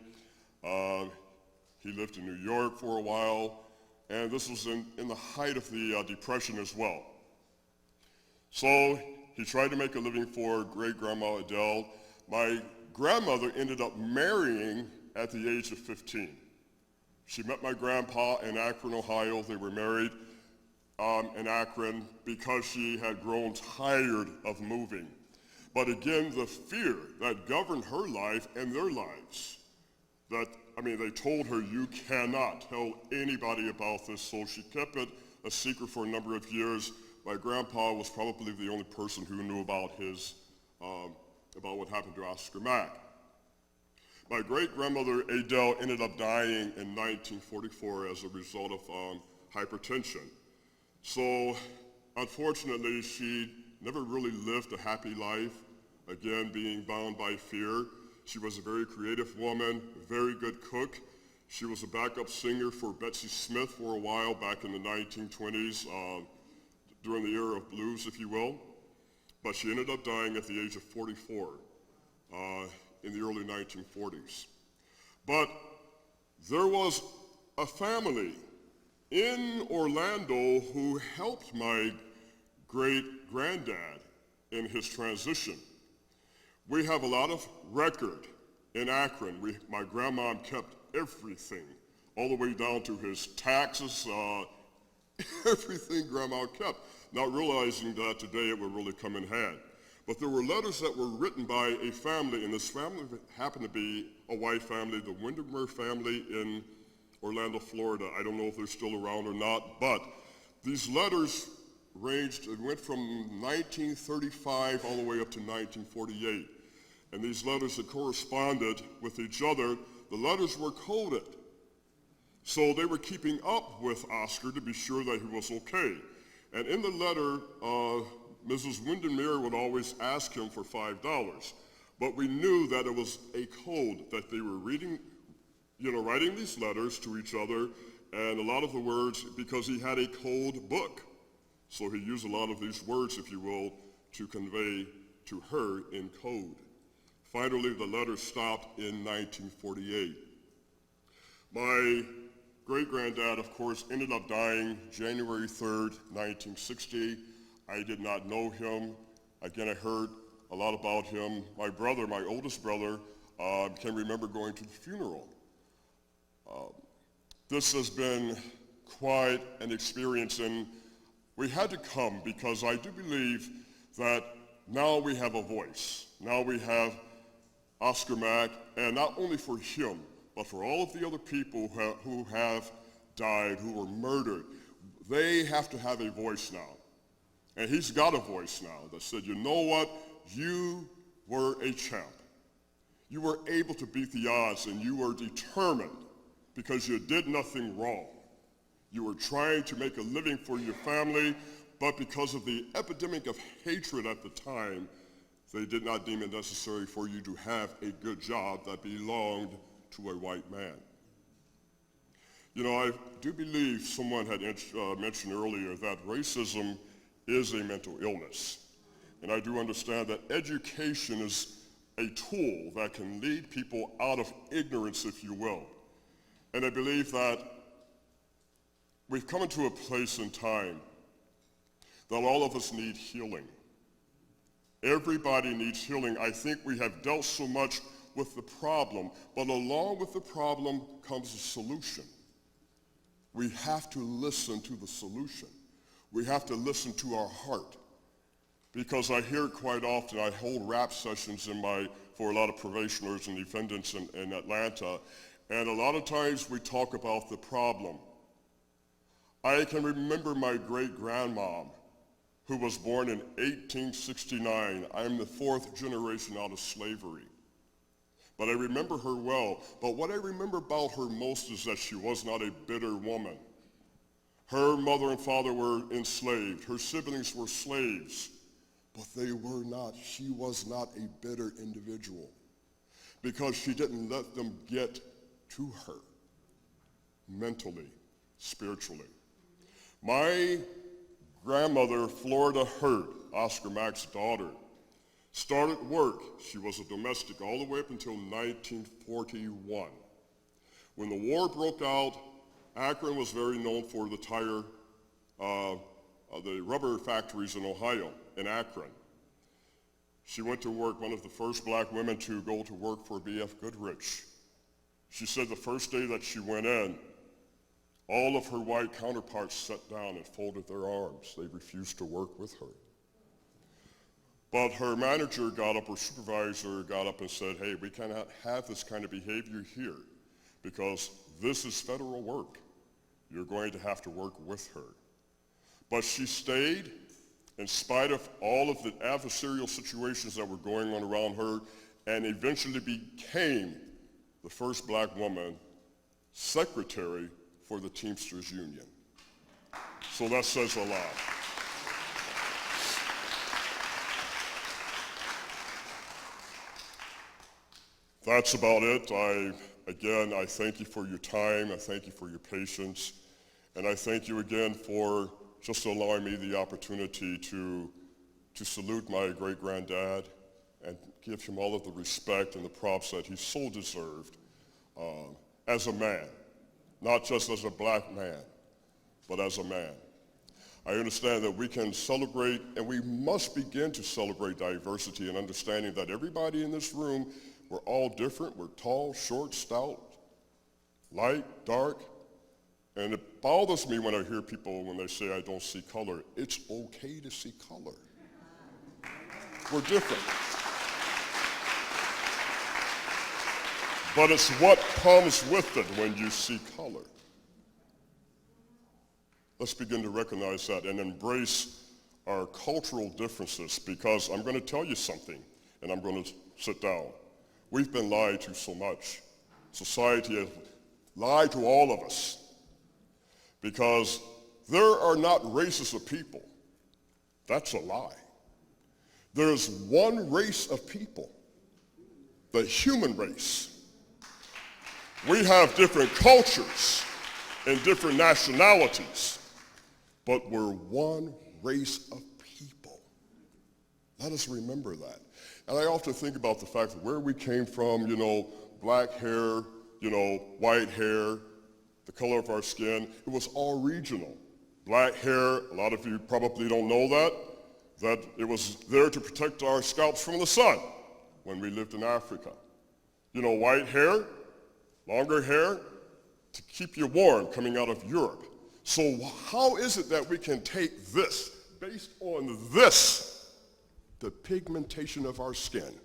He lived in New York for a while, and this was in the height of the Depression as well. So he tried to make a living for great-grandma Adele. My grandmother ended up marrying at the age of 15. She met my grandpa in Akron, Ohio. They were married in Akron because she had grown tired of moving. But again, the fear that governed her life and their lives, they told her, you cannot tell anybody about this, so she kept it a secret for a number of years. My grandpa was probably the only person who knew about about what happened to Oscar Mack. My great-grandmother Adele ended up dying in 1944 as a result of hypertension. So unfortunately, she never really lived a happy life, again, being bound by fear. She was a very creative woman, a very good cook. She was a backup singer for Betsy Smith for a while back in the 1920s, during the era of blues, if you will. But she ended up dying at the age of 44 in the early 1940s. But there was a family in Orlando who helped my great-granddad in his transition. We have a lot of record in Akron. My grandmom kept everything, all the way down to his taxes, everything grandma kept, not realizing that today it would really come in handy. But there were letters that were written by a family, and this family happened to be a white family, the Windermere family in Orlando, Florida. I don't know if they're still around or not, but these letters ranged and went from 1935 all the way up to 1948. And these letters that corresponded with each other, the letters were coded. So they were keeping up with Oscar to be sure that he was okay. And in the letter, Mrs. Windermere would always ask him for $5. But we knew that it was a code that they were reading, writing these letters to each other, and a lot of the words, because he had a code book. So he used a lot of these words, if you will, to convey to her in code. Finally, the letter stopped in 1948. My great-granddad, of course, ended up dying January 3rd, 1960. I did not know him. Again, I heard a lot about him. My brother, my oldest brother, can remember going to the funeral. This has been quite an experience, and we had to come because I do believe that now we have a voice. Now we have Oscar Mack, and not only for him, but for all of the other people who have died, who were murdered. They have to have a voice now. And he's got a voice now that said, you know what? You were a champ. You were able to beat the odds, and you were determined because you did nothing wrong. You were trying to make a living for your family, but because of the epidemic of hatred at the time, they did not deem it necessary for you to have a good job that belonged to a white man. I do believe someone had mentioned earlier that racism is a mental illness. And I do understand that education is a tool that can lead people out of ignorance, if you will. And I believe that we've come into a place in time that all of us need healing. Everybody needs healing. I think we have dealt so much with the problem, but along with the problem comes a solution. We have to listen to the solution. We have to listen to our heart. Because I hear it quite often. I hold rap sessions for a lot of probationers and defendants in Atlanta, and a lot of times we talk about the problem. I can remember my great-grandmom, who was born in 1869. I am the fourth generation out of slavery. But I remember her well. But what I remember about her most is that she was not a bitter woman. Her mother and father were enslaved. Her siblings were slaves. But she was not a bitter individual because she didn't let them get to her mentally, spiritually. My grandmother, Florida Hurt, Oscar Mack's daughter, started work. She was a domestic all the way up until 1941. When the war broke out, Akron was very known for the rubber factories in Ohio, in Akron. She went to work, one of the first black women to go to work for B.F. Goodrich. She said the first day that she went in, all of her white counterparts sat down and folded their arms. They refused to work with her. But her manager got up, her supervisor got up and said, hey, we cannot have this kind of behavior here because this is federal work. You're going to have to work with her. But she stayed in spite of all of the adversarial situations that were going on around her and eventually became the first black woman secretary for the Teamsters Union. So that says a lot. That's about it. I thank you for your time. I thank you for your patience. And I thank you again for just allowing me the opportunity to salute my great-granddad and give him all of the respect and the props that he so deserved as a man, not just as a black man, but as a man. I understand that we can celebrate, and we must begin to celebrate diversity and understanding that everybody in this room, we're all different. We're tall, short, stout, light, dark. And it bothers me when I hear people when they say I don't see color. It's okay to see color. We're different. But it's what comes with it when you see color. Let's begin to recognize that and embrace our cultural differences, because I'm going to tell you something, and I'm going to sit down. We've been lied to so much. Society has lied to all of us, because there are not races of people. That's a lie. There is one race of people, the human race. We have different cultures and different nationalities, but we're one race of people. Let us remember that. And I often think about the fact that where we came from, black hair, white hair, the color of our skin, it was all regional. Black hair, a lot of you probably don't know that it was there to protect our scalps from the sun when we lived in Africa. White hair, longer hair, to keep you warm coming out of Europe. So how is it that we can take this, based on this, the pigmentation of our skin,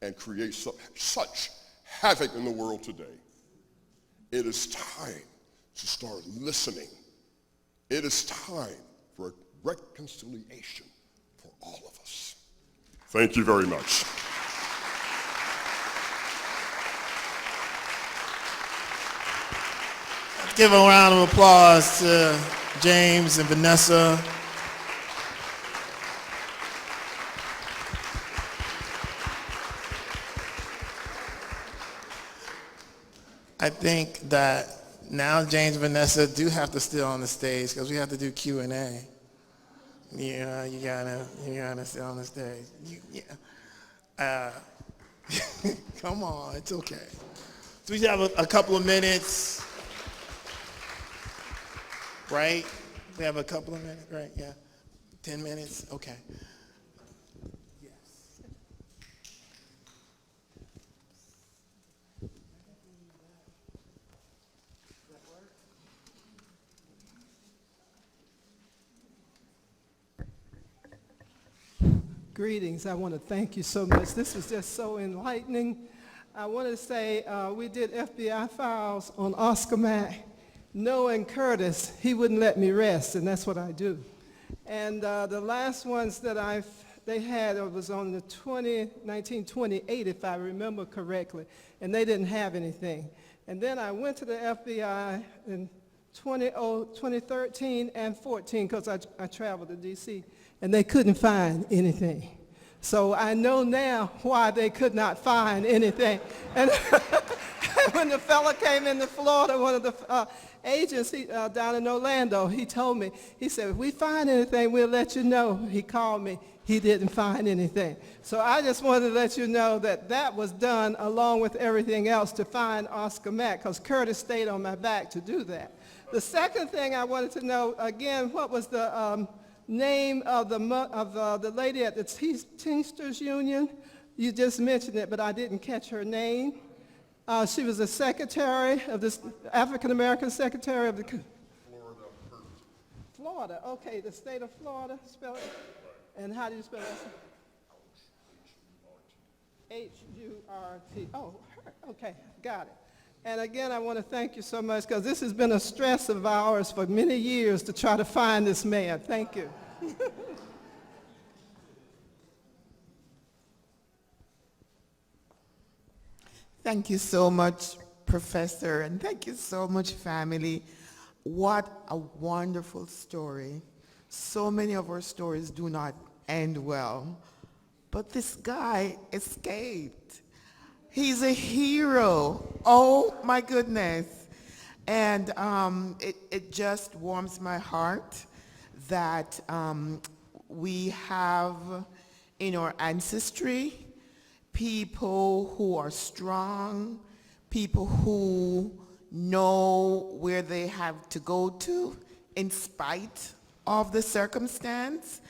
and create such havoc in the world today? It is time to start listening. It is time for reconciliation for all of us. Thank you very much. Give a round of applause to James and Vanessa. I think that now James and Vanessa do have to stay on the stage because we have to do Q&A. Yeah, you gotta stay on the stage. Come on, it's okay. So we have a couple of minutes. Right? We have a couple of minutes, right? Yeah. 10 minutes? Okay. Yes. Greetings. I want to thank you so much. This was just so enlightening. I want to say we did FBI files on Oscar Mack. Knowing Curtis, he wouldn't let me rest, and that's what I do. And the last ones that they had was on the 1928, if I remember correctly, and they didn't have anything. And then I went to the FBI in 2013 and 14 because I traveled to D.C., and they couldn't find anything. So I know now why they could not find anything. And when the fella came into Florida, one of the agents down in Orlando, he told me, he said, if we find anything, we'll let you know. He called me. He didn't find anything. So I just wanted to let you know that that was done along with everything else to find Oscar Mack, because Curtis stayed on my back to do that. The second thing I wanted to know, again, what was the name of the lady at the Teamsters Union? You just mentioned it, but I didn't catch her name. She was the secretary of this African-American secretary of the... Florida, okay, the state of Florida, spell it. And how do you spell that? H-U-R-T. Oh, her. Okay, got it. And again, I want to thank you so much because this has been a stress of ours for many years to try to find this man. Thank you. Thank you so much, Professor, and thank you so much, family. What a wonderful story. So many of our stories do not end well, but this guy escaped. He's a hero. Oh, my goodness. And it just warms my heart that we have in our ancestry people who are strong, people who know where they have to go to in spite of the circumstance,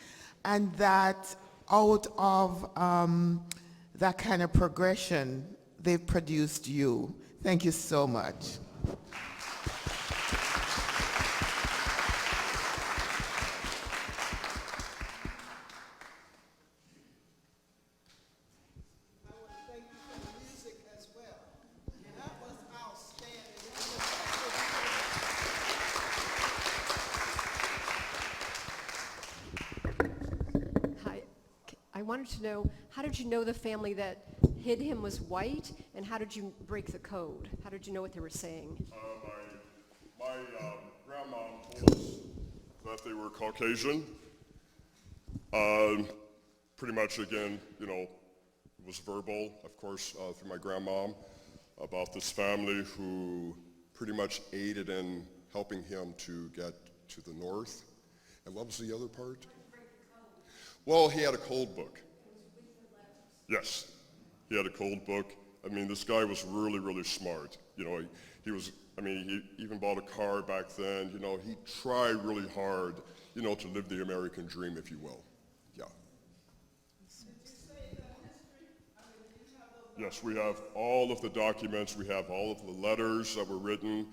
and that out of that kind of progression, they've produced you. Thank you so much. wanted to know, how did you know the family that hid him was white, and how did you break the code? How did you know what they were saying? My grandma told us that they were Caucasian. Pretty much, again, you know, it was verbal, of course, through my grandma about this family who pretty much aided in helping him to get to the north. And what was the other part? Well, he had a code book. Yes, he had a code book. I mean, this guy was really, really smart. You know, he was, I mean, he even bought a car back then. You know, he tried really hard, you know, to live the American dream, if you will. Yeah. Yes, we have all of the documents. We have all of the letters that were written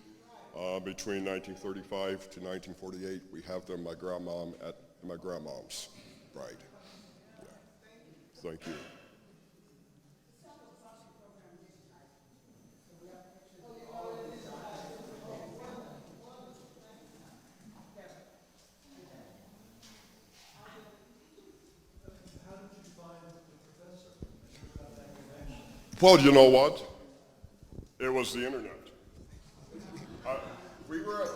between 1935 to 1948. We have them my grandmom's bride. Yeah. Thank you. Well, you know what? It was the internet. We were at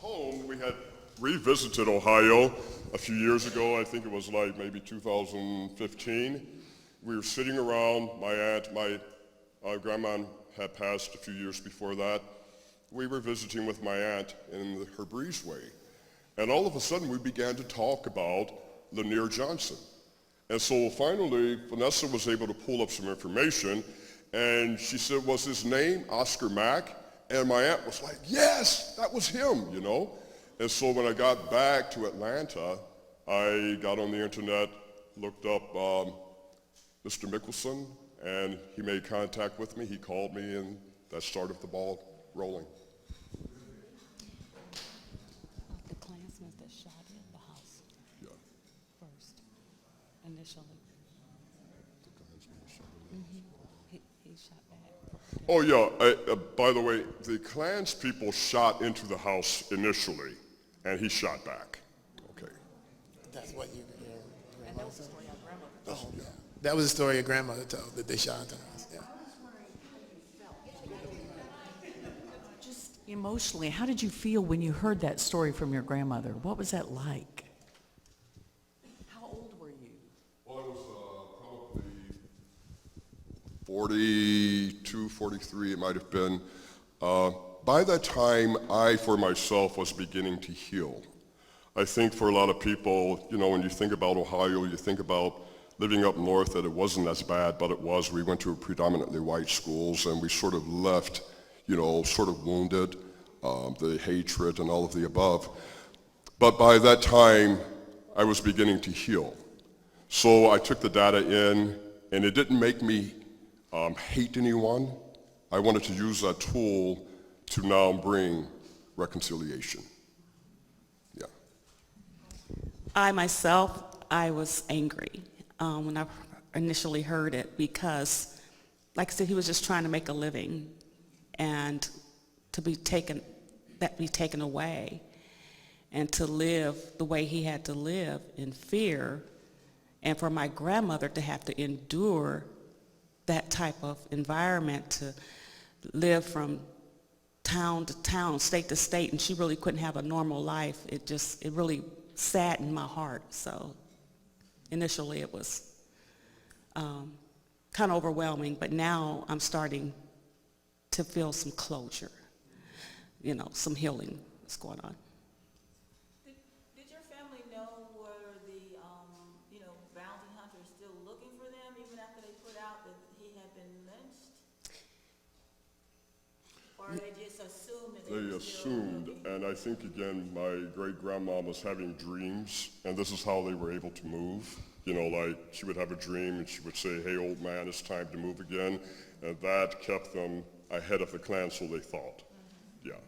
home. We had revisited Ohio a few years ago. I think it was like maybe 2015. We were sitting around. My grandma had passed a few years before that. We were visiting with my aunt in her breezeway. And all of a sudden, we began to talk about Lanier Johnson. And so finally, Vanessa was able to pull up some information, and she said, was his name Oscar Mack? And my aunt was like, yes, that was him, you know? And so when I got back to Atlanta, I got on the internet, looked up Mr. Mickelson, and he made contact with me. He called me, and that started the ball rolling. The Klansman that shot in the house. Yeah. First, initially. He shot back. Oh yeah, by the way, the Klans people shot into the house initially, and he shot back. Okay. That's what your grandmother said? Oh, yeah. That was the story your grandmother told, that they shot into the house. Yeah. Just emotionally, how did you feel when you heard that story from your grandmother? What was that like? How old were you? Well, I was probably 42, 43, it might have been. By that time, I, for myself, was beginning to heal. I think for a lot of people, you know, when you think about Ohio, you think about living up north, that it wasn't as bad, but it was. We went to predominantly white schools, and we sort of left, you know, sort of wounded, the hatred and all of the above. But by that time, I was beginning to heal. So I took the data in, and it didn't make me hate anyone. I wanted to use that tool to now bring reconciliation. Yeah. I myself, I was angry when I initially heard it because, like I said, he was just trying to make a living, and to be taken away, and to live the way he had to live in fear, and for my grandmother to have to endure that type of environment, to live from town to town, state to state, and she really couldn't have a normal life. It really saddened my heart. So initially it was kind of overwhelming, but now I'm starting to feel some closure, you know, some healing is going on. Did your family know were the bounty hunters still looking for them even after they put out that he had been lynched? Or they just assumed that They assumed, and I think, again, my great-grandma was having dreams, and this is how they were able to move. You know, like, she would have a dream, and she would say, hey, old man, it's time to move again, and that kept them ahead of the Klan, so they thought. Yeah.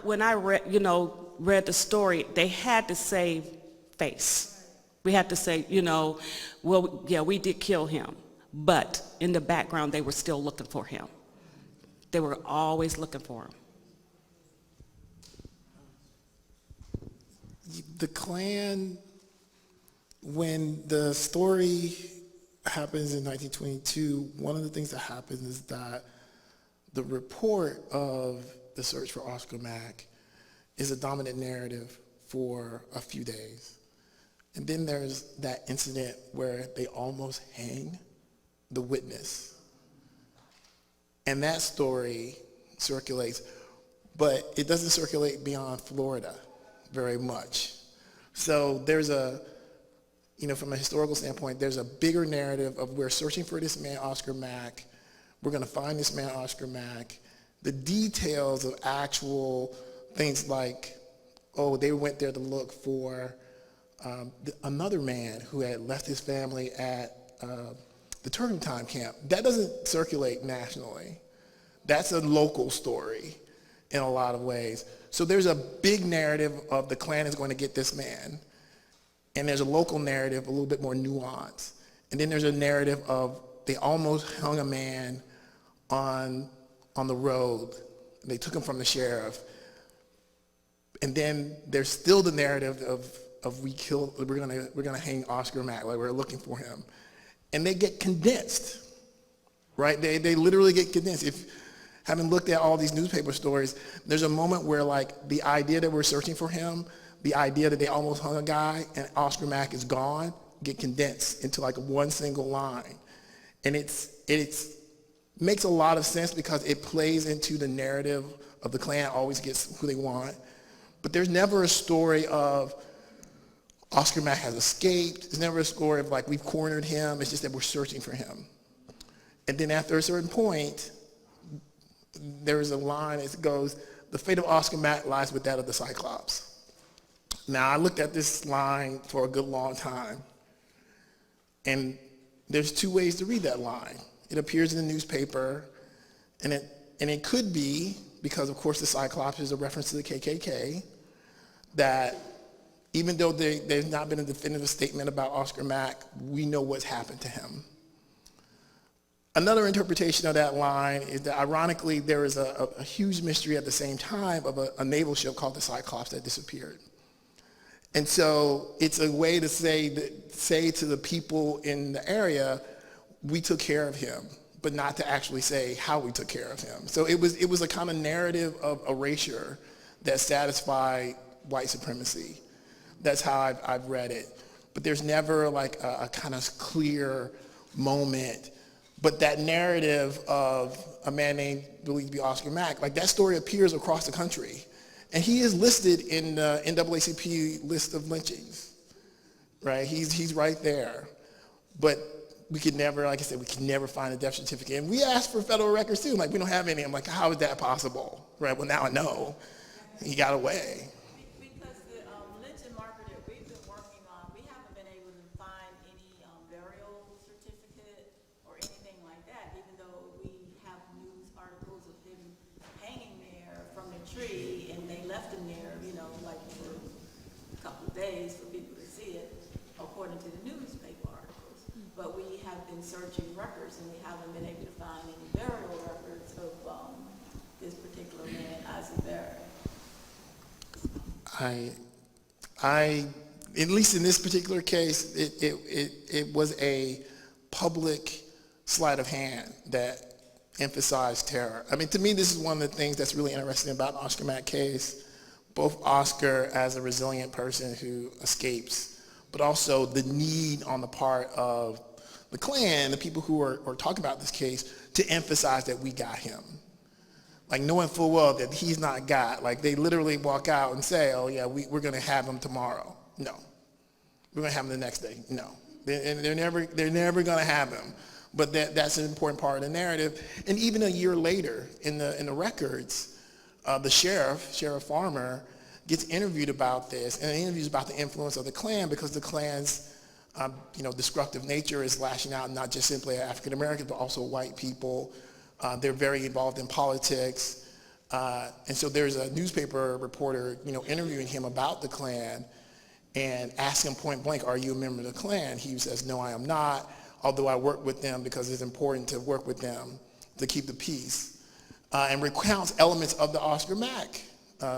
When I read the story, they had to save face. We had to say, well, yeah, we did kill him, but in the background, they were still looking for him. They were always looking for him. The Klan When the story happens in 1922, one of the things that happens is that the report of the search for Oscar Mack is a dominant narrative for a few days. And then there's that incident where they almost hang the witness. And that story circulates, but it doesn't circulate beyond Florida very much. So there's from a historical standpoint, there's a bigger narrative of we're searching for this man, Oscar Mack. We're going to find this man, Oscar Mack. The details of actual things like, oh, they went there to look for another man who had left his family at the Turpentine camp. That doesn't circulate nationally. That's a local story in a lot of ways. So there's a big narrative of the Klan is going to get this man. And there's a local narrative, a little bit more nuanced. And then there's a narrative of they almost hung a man on the road. They took him from the sheriff. And then there's still the narrative of we're gonna hang Oscar Mack, like we're looking for him. And they get condensed, right? They literally get condensed. If having looked at all these newspaper stories, there's a moment where like the idea that we're searching for him, the idea that they almost hung a guy and Oscar Mack is gone, get condensed into like one single line. And it's makes a lot of sense because it plays into the narrative of the Klan always gets who they want. But there's never a story of Oscar Mack has escaped. There's never a story of like we've cornered him. It's just that we're searching for him. And then after a certain point, there's a line that goes, the fate of Oscar Mack lies with that of the Cyclops. Now, I looked at this line for a good long time, and there's two ways to read that line. It appears in the newspaper, and it could be, because of course the Cyclops is a reference to the KKK, that even though there's not been a definitive statement about Oscar Mack, we know what's happened to him. Another interpretation of that line is that ironically there is a huge mystery at the same time of a naval ship called the Cyclops that disappeared. And so it's a way to say to the people in the area, we took care of him, but not to actually say how we took care of him. So it was a kind of narrative of erasure that satisfied white supremacy. That's how I've read it. But there's never like a kind of clear moment. But that narrative of a man named believed to be Oscar Mack, like that story appears across the country. And he is listed in the NAACP list of lynchings, right? He's right there. But we could never, like I said, we could never find a death certificate. And we asked for federal records too, like we don't have any. I'm like, how is that possible? Right, well now I know. He got away. Because the lynching marker that we've been working on, we haven't been able to find any burial certificate or anything like that, even though we have news articles of him hanging there from the tree, and they left him there, like for a couple of days for people to see it, according to the newspaper articles. But we have been searching records, and we haven't been able to find any burial records of this particular man, Isaac Barrett. At least in this particular case, it was a public sleight of hand that emphasized terror. I mean, to me, this is one of the things that's really interesting about the Oscar Mack case. Both Oscar as a resilient person who escapes, but also the need on the part of the Klan, the people who are talking about this case, to emphasize that we got him. Like knowing full well that he's not got. Like they literally walk out and say, oh yeah, we're gonna have him tomorrow. No. We're gonna have him the next day. No. They're never gonna have him. But that's an important part of the narrative. And even a year later in the records, the Sheriff Farmer, gets interviewed about this, and interviews about the influence of the Klan, because the Klan's destructive nature is lashing out not just simply at African Americans, but also white people. They're very involved in politics. And so there's a newspaper reporter, interviewing him about the Klan and asking him point blank, are you a member of the Klan? He says, no, I am not, although I work with them because it's important to work with them to keep the peace. And recounts elements of the Oscar Mack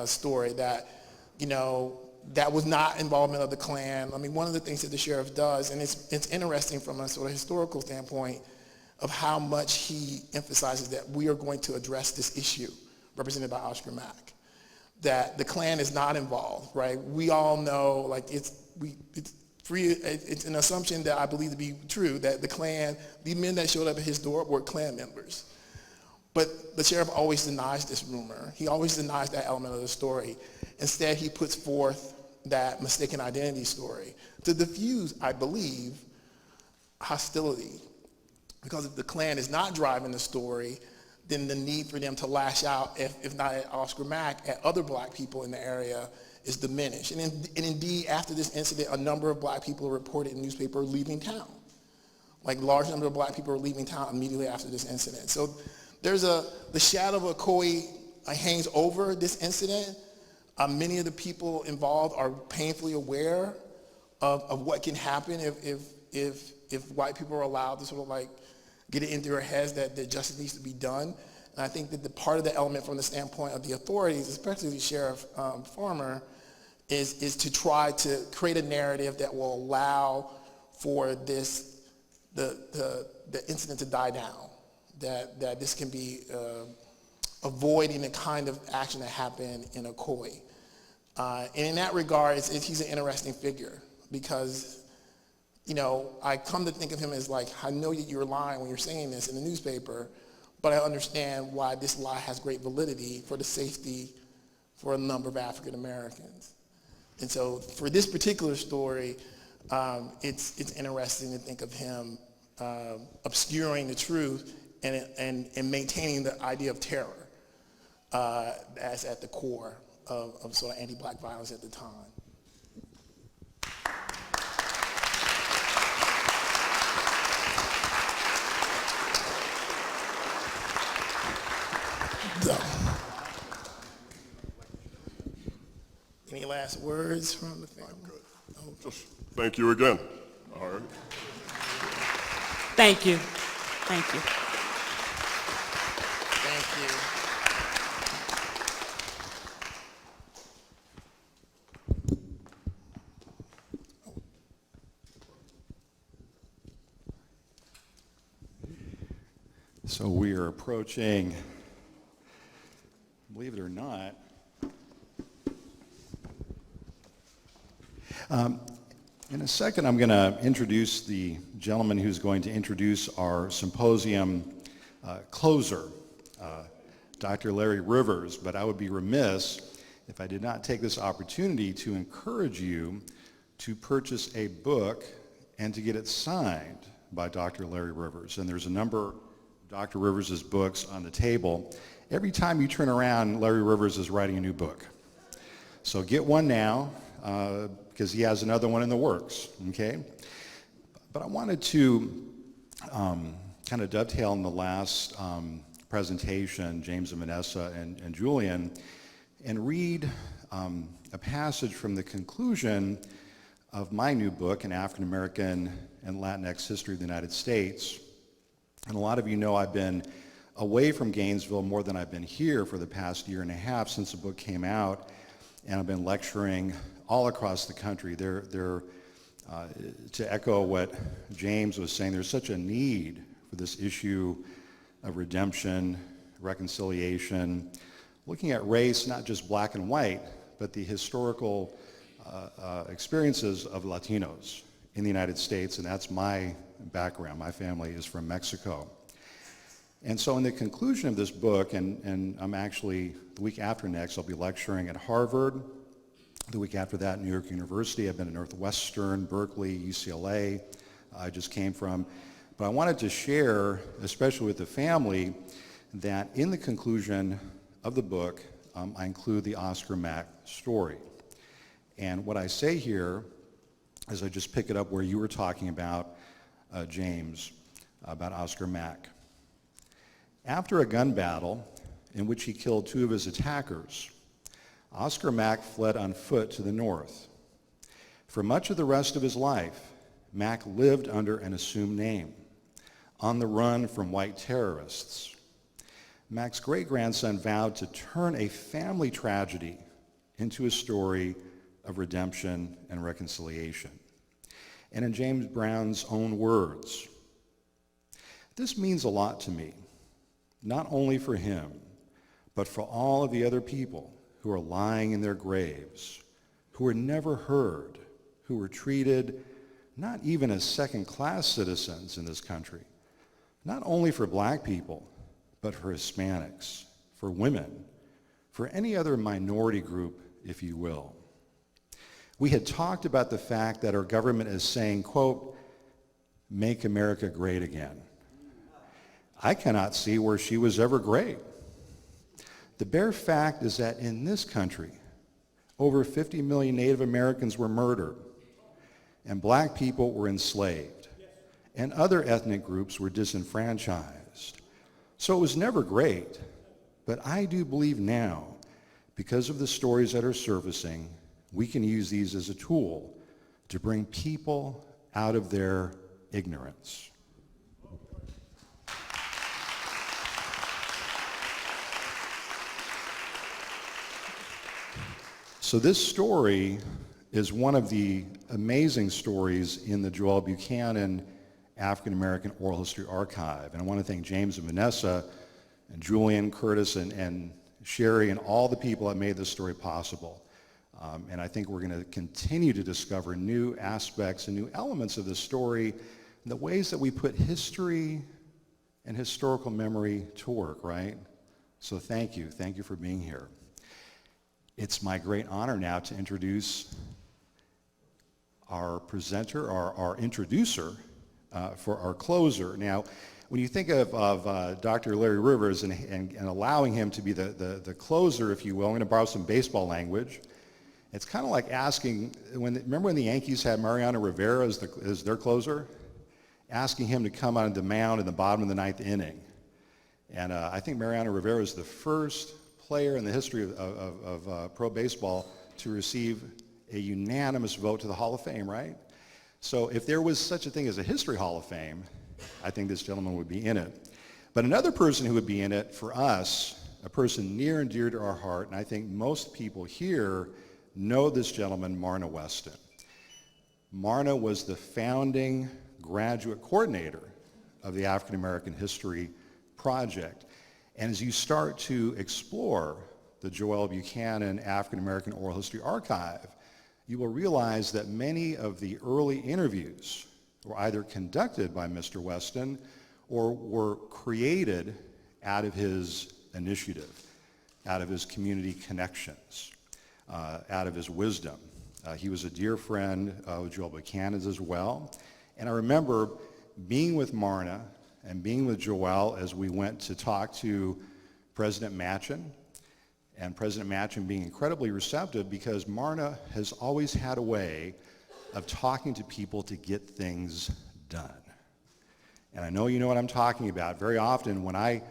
story that, that was not involvement of the Klan. I mean, one of the things that the sheriff does, and it's interesting from a sort of historical standpoint of how much he emphasizes that we are going to address this issue represented by Oscar Mack, that the Klan is not involved, right? We all know, like, it's an assumption that I believe to be true, that the Klan, the men that showed up at his door were Klan members. But the sheriff always denies this rumor. He always denies that element of the story. Instead, he puts forth that mistaken identity story to diffuse, I believe, hostility. Because if the Klan is not driving the story, then the need for them to lash out, if not at Oscar Mack, at other black people in the area is diminished. And indeed, after this incident, a number of black people reported in the newspaper leaving town. Like, large number of black people were leaving town immediately after this incident. So the shadow of Ocoee hangs over this incident. Many of the people involved are painfully aware of what can happen if white people are allowed to sort of like get it into their heads that justice needs to be done. And I think that the part of the element from the standpoint of the authorities, especially the Sheriff Farmer, is to try to create a narrative that will allow for the incident to die down, that this can be avoiding the kind of action that happened in Ocoee. And in that regard, he's an interesting figure because, you know, I come to think of him as like, I know that you're lying when you're saying this in the newspaper, but I understand why this lie has great validity for the safety for a number of African Americans. And so for this particular story, it's interesting to think of him obscuring the truth and maintaining the idea of terror as at the core of sort of anti-black violence at the time. So, any last words from the family? I'm good. Just thank you again. All right. Thank you. Thank you. Thank you. So we are approaching, believe it or not, in a second I'm going to introduce the gentleman who's going to introduce our symposium closer, Dr. Larry Rivers, but I would be remiss if I did not take this opportunity to encourage you to purchase a book and to get it signed by Dr. Larry Rivers. And there's a number of Dr. Rivers' books on the table. Every time you turn around, Larry Rivers is writing a new book. So get one now, because he has another one in the works, okay? But I wanted to kind of dovetail on the last presentation, James and Vanessa and Julian, and read a passage from the conclusion of my new book, An African American and Latinx History of the United States. And a lot of you know I've been away from Gainesville more than I've been here for the past year and a half since the book came out, and I've been lecturing all across the country. To echo what James was saying, there's such a need for this issue of redemption, reconciliation, looking at race, not just black and white, but the historical experiences of Latinos in the United States, and that's my background. My family is from Mexico. And so in the conclusion of this book, and I'm actually, the week after next, I'll be lecturing at Harvard. The week after that, New York University. I've been at Northwestern, Berkeley, UCLA, I just came from. But I wanted to share, especially with the family, that in the conclusion of the book, I include the Oscar Mack story. And what I say here is I just pick it up where you were talking about, James, about Oscar Mack. After a gun battle in which he killed 2 of his attackers, Oscar Mack fled on foot to the north. For much of the rest of his life, Mack lived under an assumed name, on the run from white terrorists. Mack's great-grandson vowed to turn a family tragedy into a story of redemption and reconciliation. And in James Brown's own words, this means a lot to me, not only for him, but for all of the other people who are lying in their graves, who were never heard, who were treated not even as second-class citizens in this country, not only for black people, but for Hispanics, for women, for any other minority group, if you will. We had talked about the fact that our government is saying, quote, "Make America great again." I cannot see where she was ever great. The bare fact is that in this country, over 50 million Native Americans were murdered, and black people were enslaved, and other ethnic groups were disenfranchised. So it was never great, but I do believe now, because of the stories that are surfacing, we can use these as a tool to bring people out of their ignorance. So this story is one of the amazing stories in the Joel Buchanan African American Oral History Archive. And I want to thank James and Vanessa and Julian, Curtis, and Sherry, and all the people that made this story possible. And I think we're going to continue to discover new aspects and new elements of this story and the ways that we put history and historical memory to work, right? So thank you. Thank you for being here. It's my great honor now to introduce our presenter, our introducer for our closer. Now, when you think of Dr. Larry Rivers and allowing him to be the closer, if you will, I'm going to borrow some baseball language. It's kind of like asking, remember when the Yankees had Mariano Rivera as their closer? Asking him to come on the mound in the bottom of the ninth inning. And I think Mariano Rivera is the first player in the history of pro baseball to receive a unanimous vote to the Hall of Fame, right? So if there was such a thing as a History Hall of Fame, I think this gentleman would be in it. But another person who would be in it for us, a person near and dear to our heart, and I think most people here know this gentleman, Marna Weston. Marna was the founding graduate coordinator of the African American History Project. And as you start to explore the Joel Buchanan African American Oral History Archive, you will realize that many of the early interviews were either conducted by Mr. Weston or were created out of his initiative, out of his community connections, out of his wisdom. He was a dear friend of Joel Buchanan's as well. And I remember being with Marna and being with Joel as we went to talk to President Machen, and President Machen being incredibly receptive because Marna has always had a way of talking to people to get things done. And I know you know what I'm talking about. Very often when I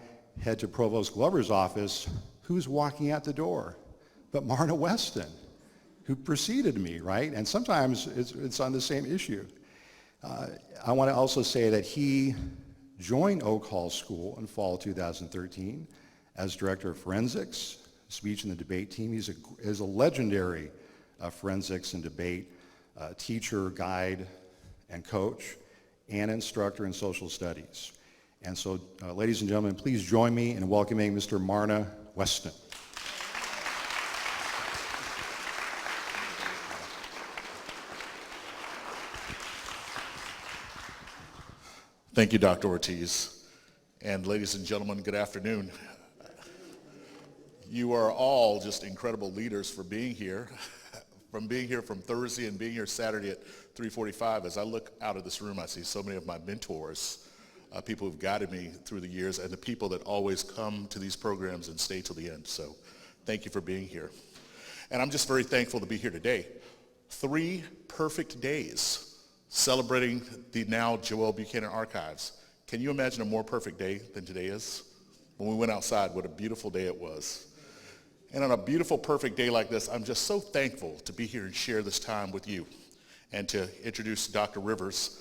head to Provost Glover's office, who's walking out the door? But Marna Weston, who preceded me, right? And sometimes it's on the same issue. I want to also say that he joined Oak Hall School in fall 2013 as Director of Forensics, Speech and the Debate Team. He's a legendary forensics and debate teacher, guide, and coach, and instructor in social studies. And so, ladies and gentlemen, please join me in welcoming Mr. Marna Weston. Thank you, Dr. Ortiz. And ladies and gentlemen, good afternoon. You are all just incredible leaders for being here, from Thursday and being here Saturday at 3:45. As I look out of this room, I see so many of my mentors, people who've guided me through the years, and the people that always come to these programs and stay till the end. So thank you for being here. And I'm just very thankful to be here today. 3 perfect days celebrating the now Joel Buchanan Archives. Can you imagine a more perfect day than today is? When we went outside, what a beautiful day it was. And on a beautiful, perfect day like this, I'm just so thankful to be here and share this time with you and to introduce Dr. Rivers.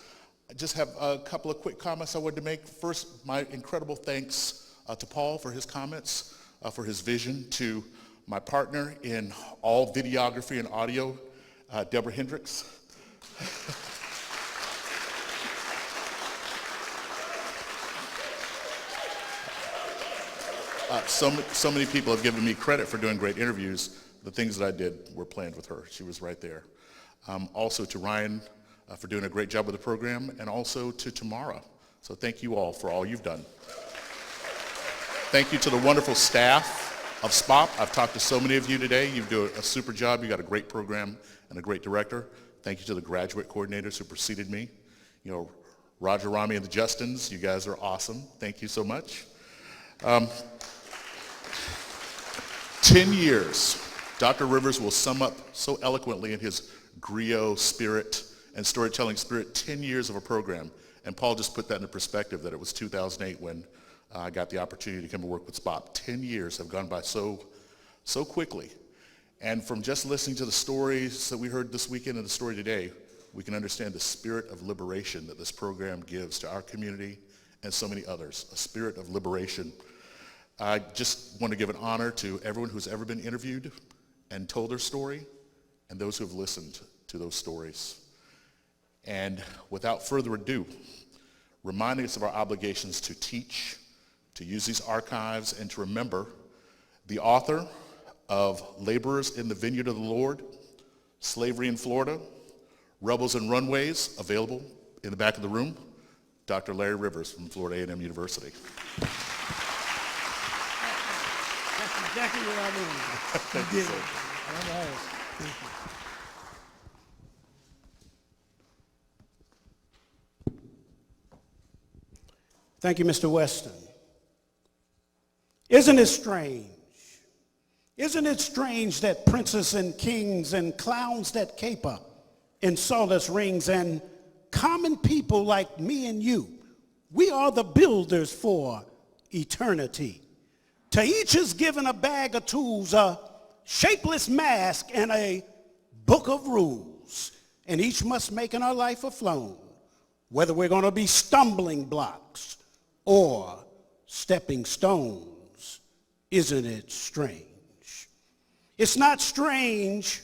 I just have a couple of quick comments I wanted to make. First, my incredible thanks to Paul for his comments, for his vision, to my partner in all videography and audio, Deborah Hendricks. So many people have given me credit for doing great interviews. The things that I did were planned with her. She was right there. Also to Ryan for doing a great job with the program, and also to Tamara. So thank you all for all you've done. Thank you to the wonderful staff of SPOP. I've talked to so many of you today. You do a super job. You got a great program and a great director. Thank you to the graduate coordinators who preceded me. You know, Roger, Rami, and the Justins, you guys are awesome. Thank you so much. 10 years. Dr. Rivers will sum up so eloquently in his griot spirit and storytelling spirit, 10 years of a program. And Paul just put that into perspective, that it was 2008 when I got the opportunity to come and work with SPOP. 10 years have gone by so quickly. And from just listening to the stories that we heard this weekend and the story today, we can understand the spirit of liberation that this program gives to our community and so many others, a spirit of liberation. I just want to give an honor to everyone who's ever been interviewed and told their story, and those who have listened to those stories. And without further ado, reminding us of our obligations to teach, to use these archives, and to remember the author of Laborers in the Vineyard of the Lord, Slavery in Florida, Rebels and Runways, available in the back of the room, Dr. Larry Rivers from Florida A&M University. That's exactly what I wanted. Thank you, sir. All right. Thank you. Thank you, Mr. Weston. Isn't it strange? Isn't it strange that princes and kings and clowns that caper in sawdust rings and common people like me and you, we are the builders for eternity. To each is given a bag of tools, a shapeless mask, and a book of rules. And each must make in our life a flown, whether we're going to be stumbling blocks or stepping stones. Isn't it strange? It's not strange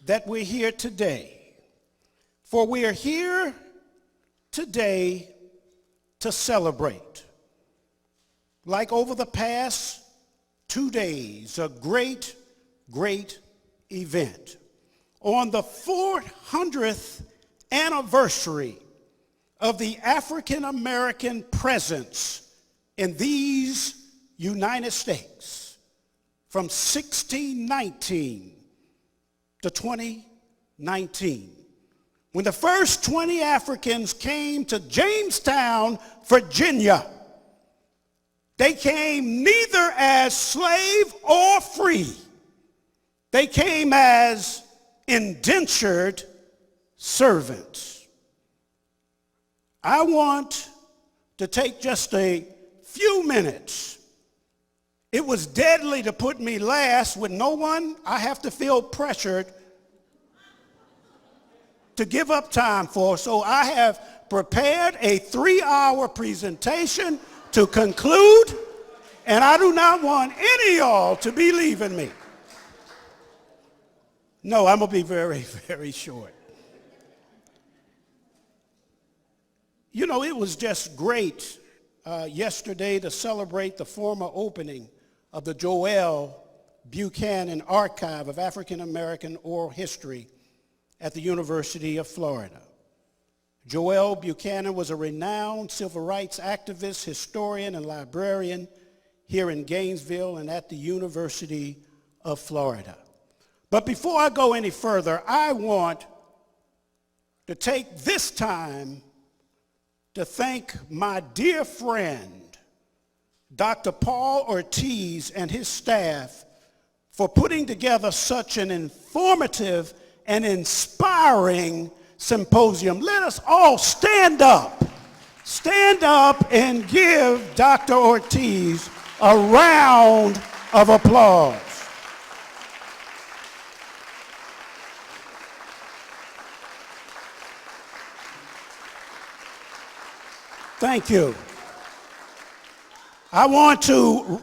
that we're here today, for we are here today to celebrate. Like over the past 2 days, a great, great event. On the 400th anniversary of the African American presence in these United States from 1619 to 2019. When the first 20 Africans came to Jamestown, Virginia, they came neither as slave or free. They came as indentured servants. I want to take just a few minutes. It was deadly to put me last with no one I have to feel pressured to give up time for. So I have prepared a 3-hour presentation to conclude, and I do not want any of y'all to be leaving me. No, I'm going to be very, very short. You know, it was just great yesterday to celebrate the former opening of the Joel Buchanan Archive of African American Oral History at the University of Florida. Joel Buchanan was a renowned civil rights activist, historian, and librarian here in Gainesville and at the University of Florida. But before I go any further, I want to take this time to thank my dear friend, Dr. Paul Ortiz and his staff for putting together such an informative and inspiring symposium. Let us all stand up and give Dr. Ortiz a round of applause. Thank you. I want to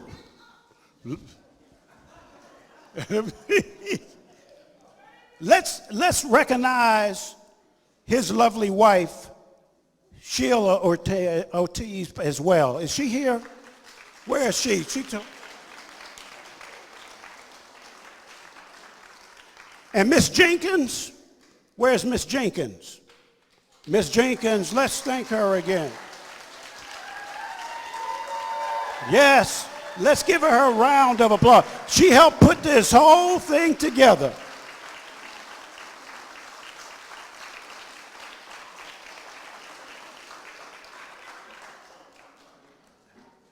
let's recognize his lovely wife, Sheila Ortiz, as well. Is she here? Where is she? And Miss Jenkins, where's Miss Jenkins? Miss Jenkins, let's thank her again. Yes, let's give her a round of applause. She helped put this whole thing together.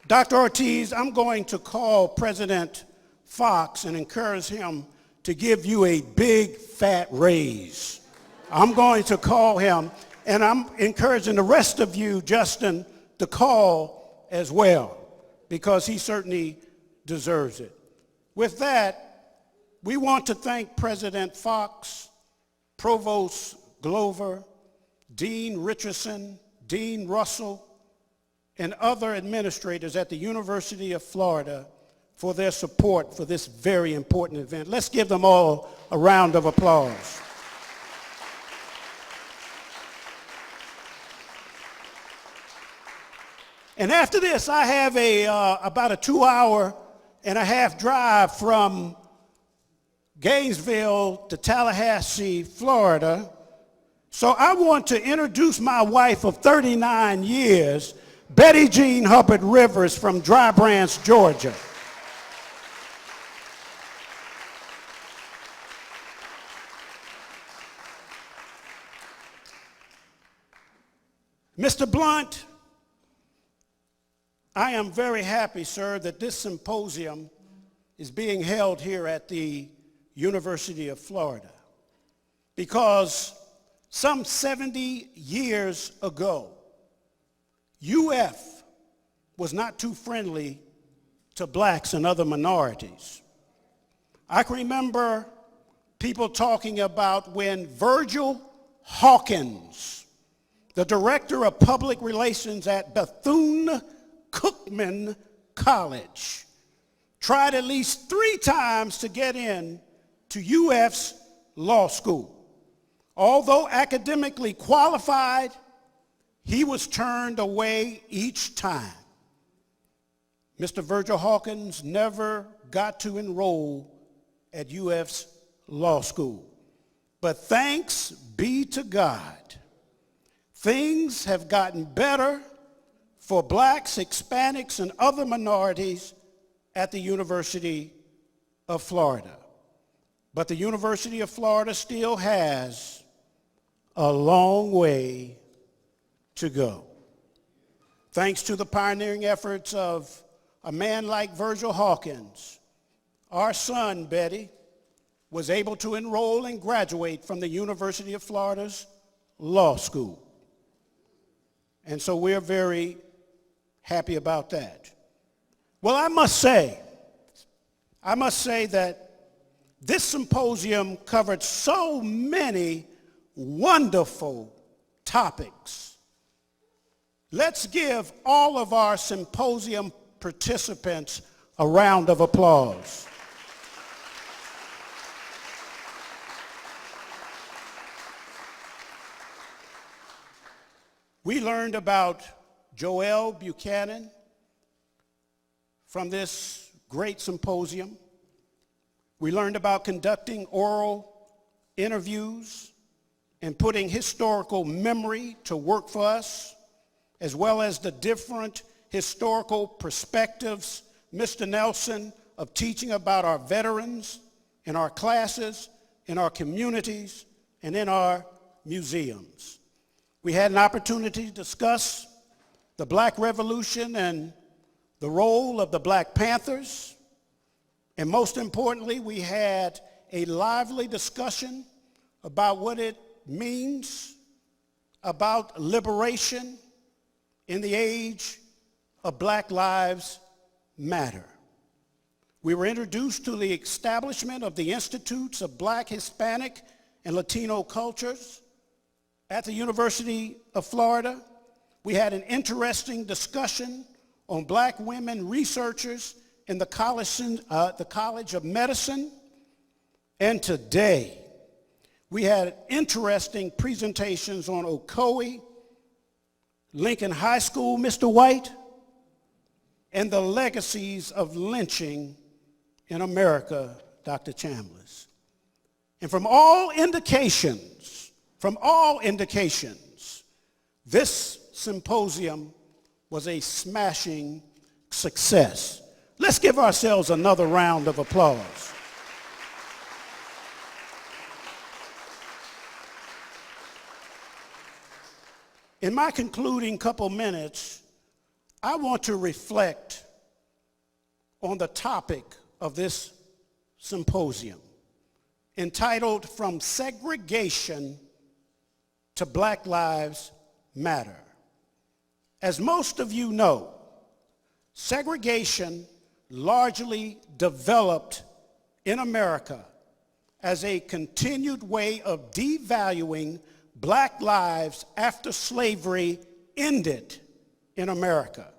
Dr. Ortiz, I'm going to call President Fox and encourage him to give you a big fat raise. I'm going to call him, and I'm encouraging the rest of you, Justin, to call as well, because he certainly deserves it. With that, we want to thank President Fox, Provost Glover, Dean Richardson, Dean Russell, and other administrators at the University of Florida for their support for this very important event. Let's give them all a round of applause. And after this, I have about a 2.5-hour drive from Gainesville to Tallahassee, Florida. So I want to introduce my wife of 39 years, Betty Jean Hubbard Rivers from Dry Branch, Georgia. Mr. Blunt, I am very happy, sir, that this symposium is being held here at the University of Florida, because some 70 years ago, UF was not too friendly to blacks and other minorities. I can remember people talking about when Virgil Hawkins, the director of public relations at Bethune-Cookman College, tried at least 3 times to get in to UF's law school. Although academically qualified, he was turned away each time. Mr. Virgil Hawkins never got to enroll at UF's law school. But thanks be to God, things have gotten better for blacks, Hispanics, and other minorities at the University of Florida. But the University of Florida still has a long way to go. Thanks to the pioneering efforts of a man like Virgil Hawkins, our son, Betty, was able to enroll and graduate from the University of Florida's law school. And so we're very happy about that. Well, I must say that this symposium covered so many wonderful topics. Let's give all of our symposium participants a round of applause. We learned about Joel Buchanan from this great symposium. We learned about conducting oral interviews and putting historical memory to work for us, as well as the different historical perspectives, Mr. Nelson, of teaching about our veterans in our classes, in our communities, and in our museums. We had an opportunity to discuss the Black Revolution and the role of the Black Panthers. And most importantly, we had a lively discussion about what it means about liberation in the age of Black Lives Matter. We were introduced to the establishment of the Institutes of Black, Hispanic, and Latino Cultures at the University of Florida. We had an interesting discussion on Black women researchers in the College of Medicine. And today, We had interesting presentations on Ocoee, Lincoln High School, Mr. White, and the legacies of lynching in America, Dr. Chambliss. And from all indications, this symposium was a smashing success. Let's give ourselves another round of applause. In my concluding couple minutes, I want to reflect on the topic of this symposium, entitled From Segregation to Black Lives Matter. As most of you know, segregation largely developed in America as a continued way of devaluing black lives after slavery ended in America.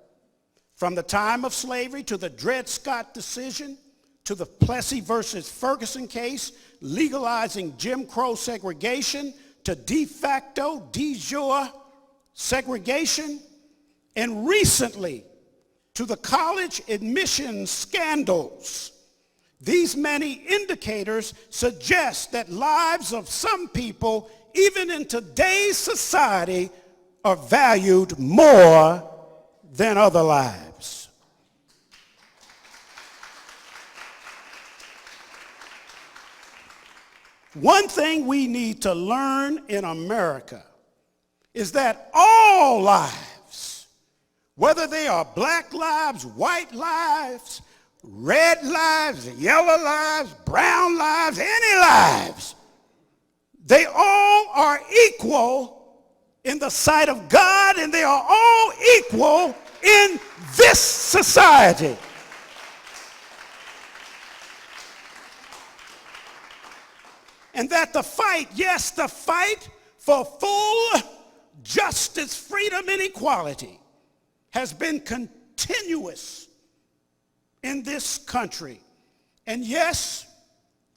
From the time of slavery to the Dred Scott decision, to the Plessy versus Ferguson case, legalizing Jim Crow segregation, to de facto, de jure segregation, and recently to the college admissions scandals. These many indicators suggest that lives of some people, even in today's society, are valued more than other lives. One thing we need to learn in America is that all lives, whether they are black lives, white lives, red lives, yellow lives, brown lives, any lives, they all are equal in the sight of God, and they are all equal in this society. And that the fight, yes, the fight for full justice, freedom, and equality has been continuous in this country. And yes,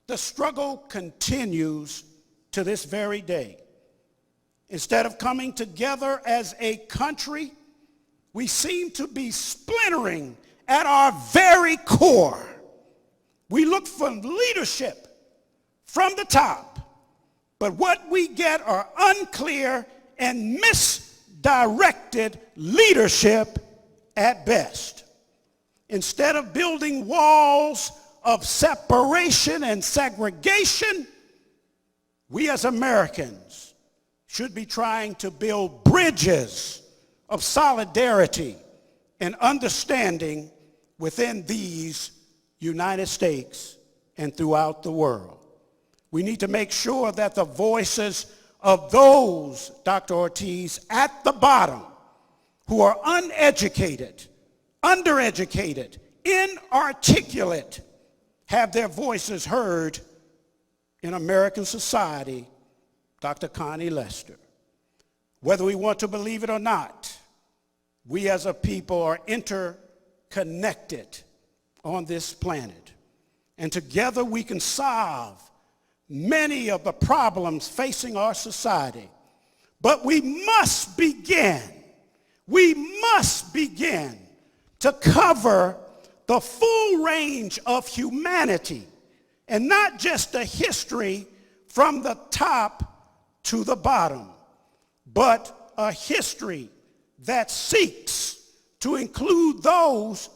the struggle continues to this very day. Instead of coming together as a country, we seem to be splintering at our very core. We look for leadership from the top, but what we get are unclear and misdirected leadership at best. Instead of building walls of separation and segregation, we as Americans should be trying to build bridges of solidarity and understanding within these United States and throughout the world. We need to make sure that the voices of those, Dr. Ortiz, at the bottom, who are uneducated, undereducated, inarticulate, have their voices heard in American society, Dr. Connie Lester. Whether we want to believe it or not, we as a people are interconnected on this planet. And together we can solve many of the problems facing our society. But we must begin to cover the full range of humanity, and not just the history from the top to the bottom, but a history that seeks to include those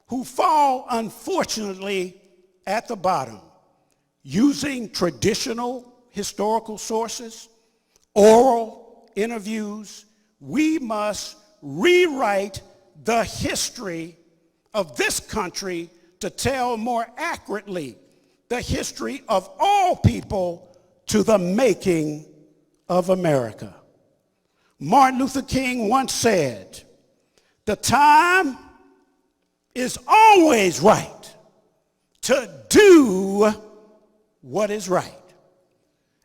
who fall, unfortunately, at the bottom. Using traditional historical sources, oral interviews, we must rewrite the history of this country to tell more accurately the history of all people to the making of America. Martin Luther King once said, "The time is always right to do what is right."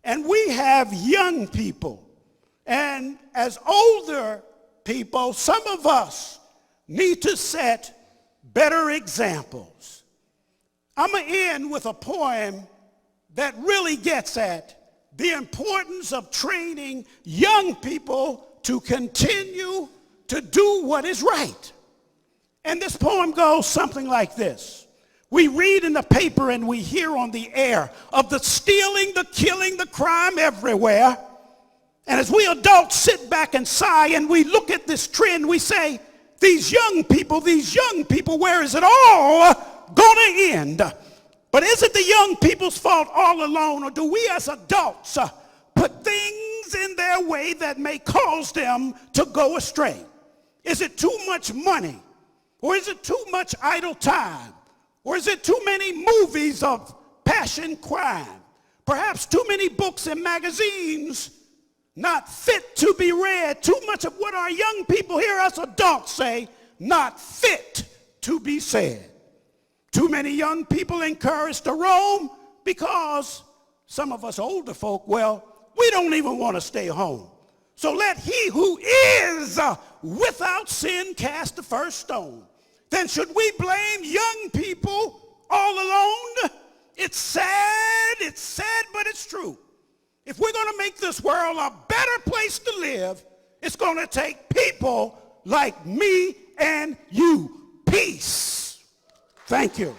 And we have young people, and as older people, some of us need to set better examples. I'm going to end with a poem that really gets at the importance of training young people to continue to do what is right. And this poem goes something like this. We read in the paper and we hear on the air of the stealing, the killing, the crime everywhere. And as we adults sit back and sigh and we look at this trend, we say, these young people, where is it all going to end? But is it the young people's fault all alone, or do we as adults put things in their way that may cause them to go astray? Is it too much money? Or is it too much idle time? Or is it too many movies of passion crime? Perhaps too many books and magazines not fit to be read. Too much of what our young people hear us adults say, not fit to be said. Too many young people encouraged to roam because some of us older folk, well, we don't even want to stay home. So let he who is without sin cast the first stone. Then should we blame young people all alone? It's sad, but it's true. If we're going to make this world a better place to live, it's going to take people like me and you. Peace. Thank you.